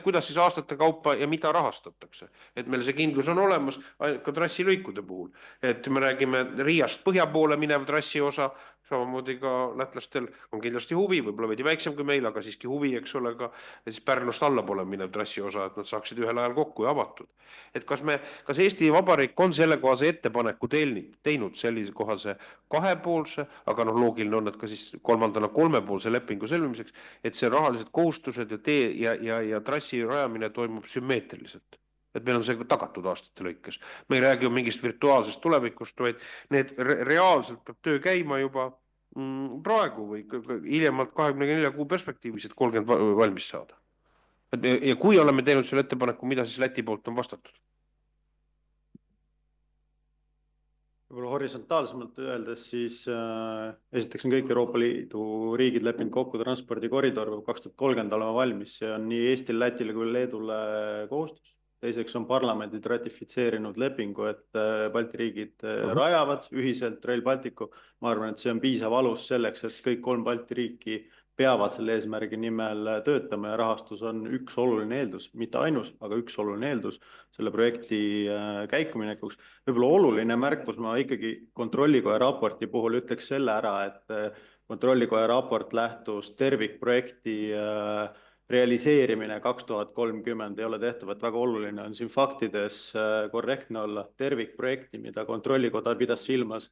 kuidas siis aastate kaupa ja mida rahastatakse. Et meil see kindlus on olemas ka trassilõikude puhul. Et me räägime Riiast põhja poole minev trassi osa, samamoodi ka lätlastel on kindlasti huvi, võib-olla veidi väiksem kui meil, aga siiski huvi, eks ole, ka siis Pärnust allapoole minev trassi osa, et nad saaksid ühel ajal kokku ja avatud. Et kas Eesti Vabariik on sellekohase ettepaneku teinud sellise kohase kahepoolse, aga loogiline on, et ka siis kolmandana kolmepoolse lepingu sõlmimiseks, et see rahalised kohustused ja tee ja trassi rajamine toimub sümmeetriliselt. Et meil on see tagatud aastate lõikes. Me ei räägi ju mingist virtuaalsest tulevikust, vaid need reaalselt peab töö käima juba praegu või hiljemalt 24 kuu perspektiivis, et 30 valmis saada. Ja kui oleme teinud selle ettepaneku, mida siis Läti poolt on vastatud? Võib-olla horisontaalsemalt öeldes, siis esiteks on kõik Euroopa Liidu riigid leppinud kokku transpordikoridor 2030 olema valmis. See on nii Eestil, Lätile kui Leedule kohustus. Teiseks on parlamendid ratifitseerinud lepingu, et Balti riigid rajavad ühiselt Rail Balticu. Ma arvan, et see on piisav alus selleks, et kõik 3 Balti riiki peavad selle eesmärgi nimel töötama ja rahastus on üks oluline eeldus, mitte ainus, aga üks oluline eeldus selle projekti käikuminekuks. Võib-olla oluline märkus, ma ikkagi kontrollikoja raporti puhul ütleks selle ära, et kontrollikoja raport lähtus tervikprojekti realiseerimine 2030 ei ole tehtav, et väga oluline on siin faktides korrektne olla tervikprojekti, mida kontrollikoda pidas silmas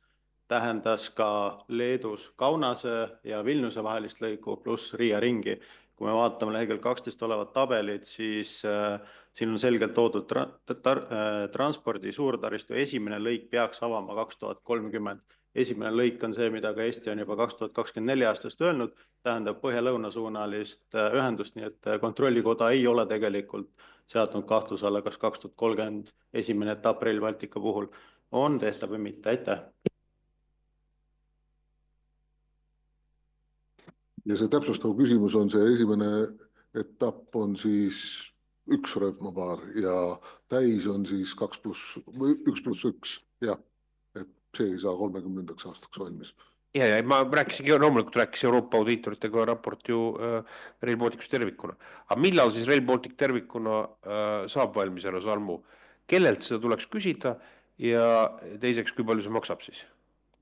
tähendas ka Leedus Kaunase ja Vilniuse vahelist lõiku pluss Riia ringi. Kui me vaatame lehekülg 12 olevat tabelit, siis siin on selgelt toodud transpordi suurtaristu esimene lõik peaks avama 2030. Esimene lõik on see, mida ka Eesti on juba 2024 aastast öelnud, tähendab põhja-lõuna suunalist ühendust, nii et kontrollikoda ei ole tegelikult seadnud kahtluse alla, kas 2030 esimene etapp Rail Baltica puhul on tehtav või mitte. Aitäh! Ja see täpsustav küsimus on see esimene etapp on siis 1 rööpmapaar ja täis on siis 1+1. Jah, et see ei saa 30. aastaks valmis. Ja ma loomulikult rääkisin Euroopa audiitoritega raport ju Rail Balticust tervikuna. Aga millal siis Rail Baltic tervikuna saab valmis, härra Salmu? Kellelt seda tuleks küsida ja teiseks, kui palju see maksab siis?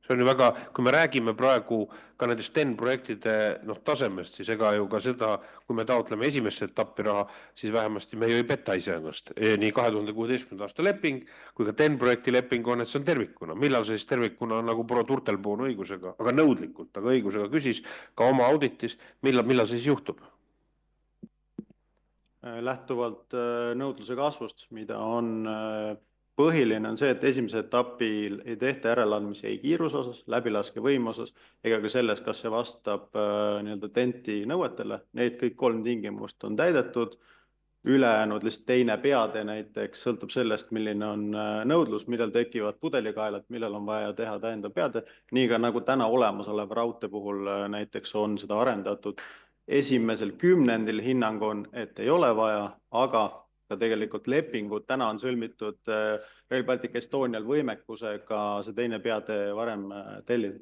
See on ju väga, kui me räägime praegu ka nendest TEN projektide tasemest, siis ega ju ka seda, kui me taotleme esimesse etappi raha, siis vähemasti me ju ei peta ise ennast. Nii 2016. aasta leping kui ka TEN projekti leping on, et see on tervikuna. Millal see siis tervikuna on nagu Pro Turtelboon õigusega, aga nõudlikult, aga õigusega küsis ka oma auditis, millal see siis juhtub? Lähtuvalt nõudluse kasvust, mida on põhiline on see, et esimese etapil ei tehta järeleandmisi ei kiiruse osas, läbilaskevõime osas ega ka selles, kas see vastab TEN-T nõuetele. Need kõik 3 tingimust on täidetud. Ülejäänud lihtsalt teine peade näiteks sõltub sellest, milline on nõudlus, millal tekivad pudelikaelad, millal on vaja teha täiendav peade. Nii ka nagu täna olemasoleva raudtee puhul näiteks on seda arendatud. Esimesel 10. hinnang on, et ei ole vaja, aga ka tegelikult lepingud täna on sõlmitud Rail Baltic Estonial võimekusega see teine peade varem tellida.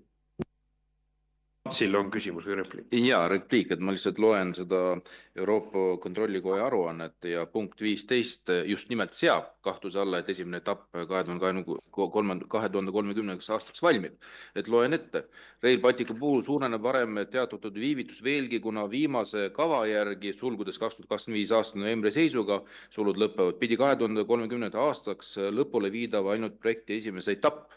Siin on küsimus või repliik? Jaa, repliik, et ma lihtsalt loen seda Euroopa Kontrollikoja aruannet ja punkt 15 just nimelt seab kahtluse alla, et esimene etapp 2030. aastaks valmib. Et loen ette. Rail Baltica puhul suureneb varem teatud viivitus veelgi, kuna viimase kava järgi, sulgudes 2025 aasta novembri seisuga, sulud lõpevad, pidi 2030. aastaks lõpule viidav ainult projekti esimese etapp.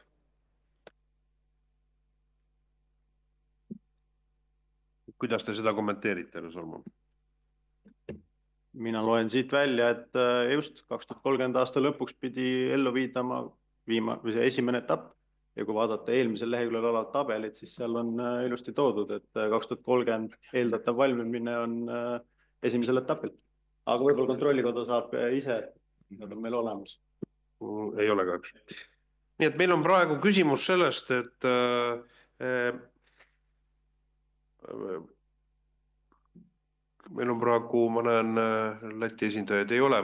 Kuidas te seda kommenteerite, härra Salmu? Mina loen siit välja, et just 2030 aasta lõpuks pidi ellu viidama see esimene etapp ja kui vaadata eelmisel leheküljel olevat tabelit, siis seal on ilusti toodud, et 2030 eeldatav valmimine on esimesel etapil. Aga võib-olla kontrollikoda saab ise, nad on meil olemas. Ei ole kahjuks. Nii et meil on praegu küsimus sellest, et meil on praegu, ma näen, Läti esindajaid ei ole.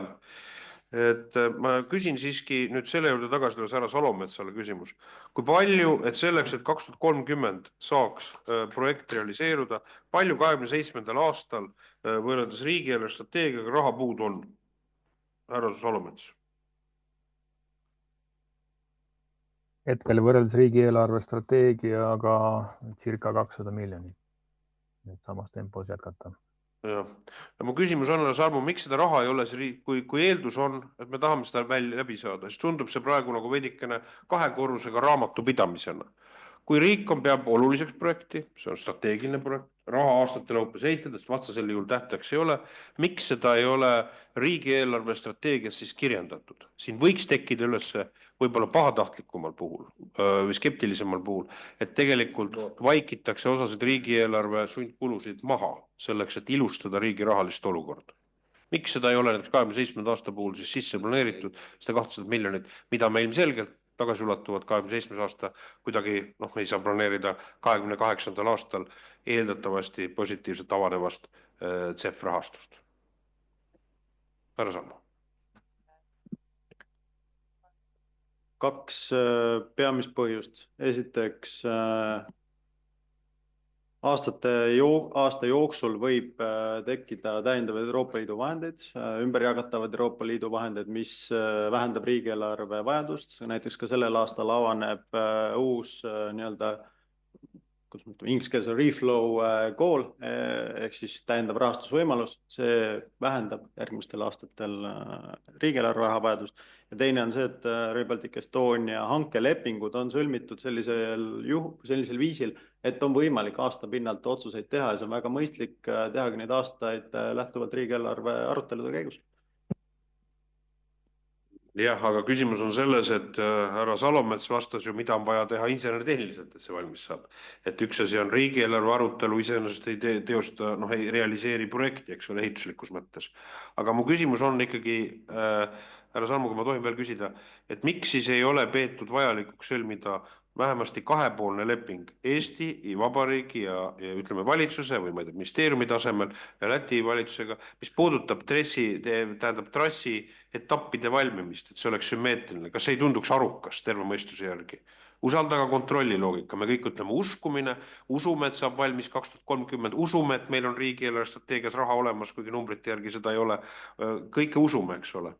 Et ma küsin siiski nüüd selle juurde tagasi tulles härra Salometsale küsimus. Kui palju, et selleks, et 2030 saaks projekt realiseeruda, palju 27. aastal võrreldes riigieelarve strateegiaga raha puudu on? Härra Salomets. Hetkel võrreldes riigieelarve strateegiaga circa 200 miljonit. Nüüd samas tempos jätkata. Ja mu küsimus on, Salmu, miks seda raha ei ole, kui eeldus on, et me tahame seda läbi saada, siis tundub see praegu nagu veidikene 2 korrusega raamatupidamisena. Kui riik peab oluliseks projekti, see on strateegiline projekt, raha aastatele hoopis ehitades, vastasel juhul tähteks ei ole, miks seda ei ole riigieelarve strateegias siis kirjendatud? Siin võiks tekkida üles võib-olla pahatahtlikumal puhul või skeptilisemal puhul, et tegelikult vaikitakse osasid riigieelarve sundkulusid maha selleks, et ilustada riigi rahalist olukorda. Miks seda ei ole näiteks 27. aasta puhul siis sisse planeeritud, seda 200 miljonit, mida me ilmselgelt tagasi ulatuvad 27. aasta, kuidagi ei saa planeerida 28. aastal eeldatavasti positiivselt avanevast CEF rahastust. Härra Salmu. 2 peamist põhjust. Esiteks, aasta jooksul võib tekkida täiendavaid Euroopa Liidu vahendeid, ümberjagatavad Euroopa Liidu vahendeid, mis vähendab riigieelarve vajadust. Näiteks ka sellel aastal avaneb uus kuidas me ütleme, inglise keeles on reflow call ehk siis täiendav rahastusvõimalus, see vähendab järgmistel aastatel riigieelarve rahavajadust. Ja teine on see, et Rail Baltic Estonia hankelepingud on sõlmitud sellisel viisil, et on võimalik aasta pinnalt otsuseid teha ja see on väga mõistlik tehagi neid aastaid lähtuvalt riigieelarve arutelude käigus. Jah, aga küsimus on selles, et härra Salomets vastas ju, mida on vaja teha inseneritehniliselt, et see valmis saab. Et üks asi on riigieelarve arutelu, iseenesest ei teosta, ei realiseeri projekti, eks ole, ehituslikus mõttes. Aga mu küsimus on ikkagi, härra Salmu, kui ma tohin veel küsida, et miks siis ei ole peetud vajalikuks sõlmida vähemasti kahepoolne leping Eesti Vabariigi ja ütleme valitsuse või ma ei tea, ministeeriumi tasemel ja Läti valitsusega, mis puudutab trassi etappide valmimist, et see oleks sümmeetriline. Kas see ei tunduks arukas terve mõistuse järgi? Usaldaga kontrolli loogika, me kõik ütleme uskumine, usume, et saab valmis 2030, usume, et meil on riigieelarve strateegias raha olemas, kuigi numbrite järgi seda ei ole. Kõike usume, eks ole.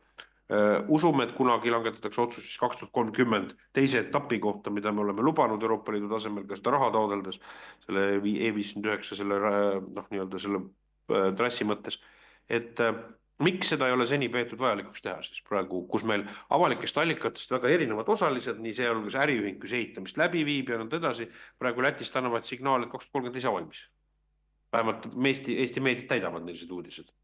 Usume, et kunagi langetatakse otsus siis 2030 teise etapi kohta, mida me oleme lubanud Euroopa Liidu tasemel ka seda raha taodeldes, selle E59, selle trassi mõttes, et miks seda ei ole seni peetud vajalikuks teha siis praegu, kus meil avalikest allikatest väga erinevad osalised, nii sealhulgas äriühing, kus ehitamist läbi viib ja nõnda edasi, praegu Lätist annavad signaali, et 2030 ei saa valmis. Vähemalt Eesti meediad täidavad sellised uudised.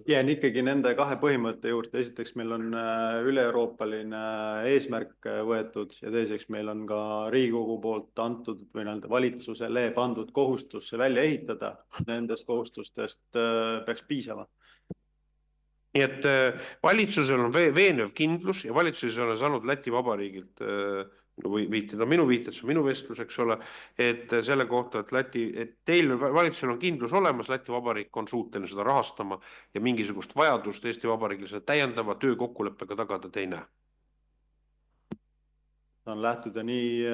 Jään ikkagi nende kahe põhimõtte juurde. Esiteks meil on üle-euroopaline eesmärk võetud ja teiseks meil on ka Riigikogu poolt antud või valitsusele pandud kohustus see välja ehitada. Nendest kohustustest peaks piisama. Nii et valitsusel on veenev kindlus ja valitsuses on saanud Läti Vabariigilt minu viited, see on minu vestlus, eks ole, et selle kohta, et teil valitsusel on kindlus olemas, Läti Vabariik on suuteline seda rahastama ja mingisugust vajadust Eesti Vabariigil seda täiendava töö kokkuleppega tagada te ei näe. On lähtuda nii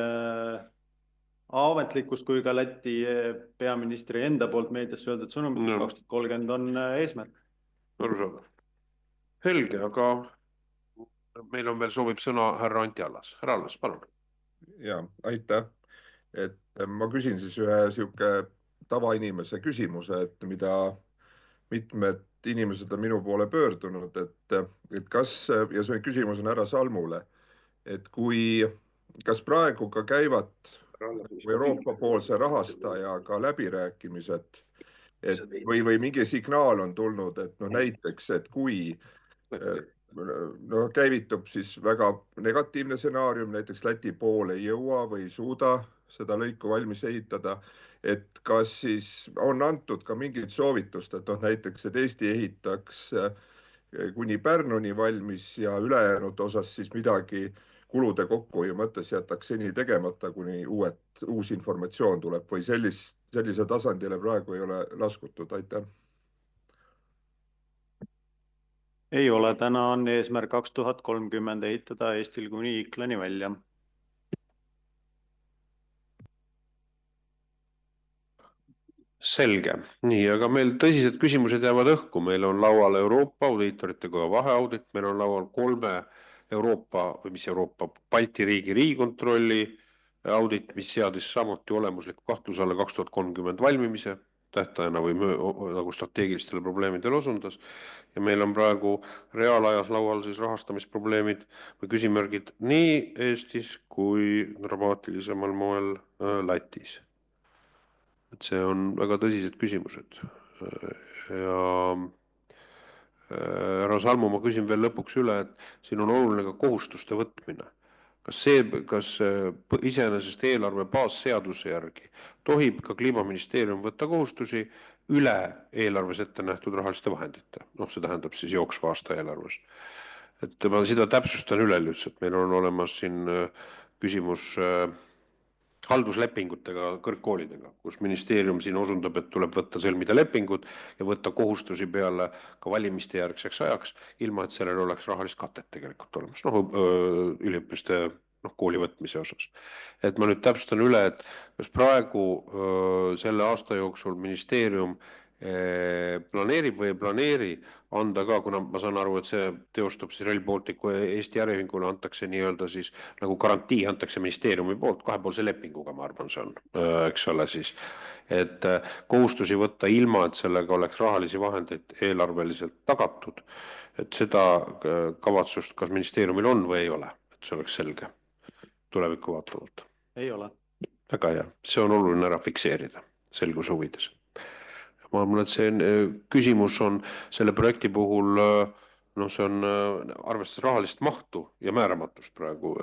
ametlikust kui ka Läti peaministri enda poolt meediasse öeldud sõnumit, 2030 on eesmärk. Arusaadav. Helge, aga meil on veel soovib sõna härra Anti Allas. Härra Allas, palun. Ja, aitäh. Et ma küsin siis ühe siuke tavainimese küsimuse, et mida mitmed inimesed on minu poole pöördunud, et kas, ja see küsimus on härra Salmule, et kas praegu ka käivad Euroopa poolse rahastajaga läbirääkimised, või mingi signaal on tulnud, et näiteks, et kui käivitub siis väga negatiivne stsenaarium, näiteks Läti pool ei jõua või ei suuda seda lõiku valmis ehitada, et kas siis on antud ka mingit soovitust, et näiteks, et Eesti ehitaks kuni Pärnuni valmis ja ülejäänud osas siis midagi kulude kokkuhoiu mõttes jätaks seni tegemata, kuni uus informatsioon tuleb või sellise tasandile praegu ei ole laskutud, aitäh. Ei ole, täna on eesmärk 2030 ehitada Eestil kuni Iklani välja. Selge. Nii, aga meil tõsised küsimused jäävad õhku. Meil on laual Euroopa audiitorite koja vaheaudit, meil on laual 3 Balti riigi riigikontrolli audit, mis seadis samuti olemusliku kahtluse alla 2030 valmimise tähtajana või nagu strateegilistele probleemidele osundas. Ja meil on praegu reaalajas laual siis rahastamisprobleemid või küsimärgid nii Eestis kui dramaatilisemal moel Lätis. Et see on väga tõsised küsimused. Ja härra Salmu, ma küsin veel lõpuks üle, et siin on oluline ka kohustuste võtmine. Kas iseenesest eelarve baasseaduse järgi tohib ka Kliimaministeerium võtta kohustusi üle eelarves ette nähtud rahaliste vahendite? See tähendab siis jooksva aasta eelarves. Et ma seda täpsustan üle lihtsalt, meil on olemas siin küsimus halduslepingutega kõrgkoolidega, kus ministeerium siin osundab, et tuleb sõlmida lepingud ja võtta kohustusi peale ka valimiste järgseks ajaks, ilma et sellel oleks rahalist katet tegelikult olemas, üliõpilaste kooli võtmise osas. Et ma nüüd täpsustan üle, et kas praegu selle aasta jooksul ministeerium planeerib või ei planeeri anda ka, kuna ma saan aru, et see teostub siis Rail Balticu Eesti äriühingule, antakse nii-öelda siis nagu garantii antakse ministeeriumi poolt kahepoolse lepinguga, ma arvan, see on, eks ole siis, et kohustusi võtta ilma, et sellega oleks rahalisi vahendeid eelarveliselt tagatud, et seda kavatsust kas ministeeriumil on või ei ole, et see oleks selge tulevikku vaatavalt. ei ole. Väga hea, see on oluline ära fikseerida selguse huvides. Ma arvan, et see küsimus on selle projekti puhul, see on arvestades rahalist mahtu ja määramatust praegu.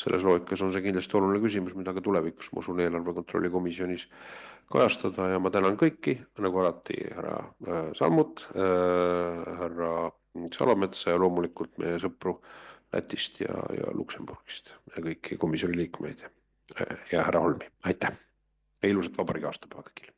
Selles loogikas on see kindlasti oluline küsimus, mida ka tulevikus, ma usun, eelarve kontrolli komisjonis kajastada ja ma tänan kõiki, nagu alati härra Salmut, härra Salometsa ja loomulikult meie sõpru Lätist ja Luksemburgist ja kõiki komisjoni liikmeid ja härra Holmi. Aitäh ja ilusat vabariigi aastapäeva kõigile.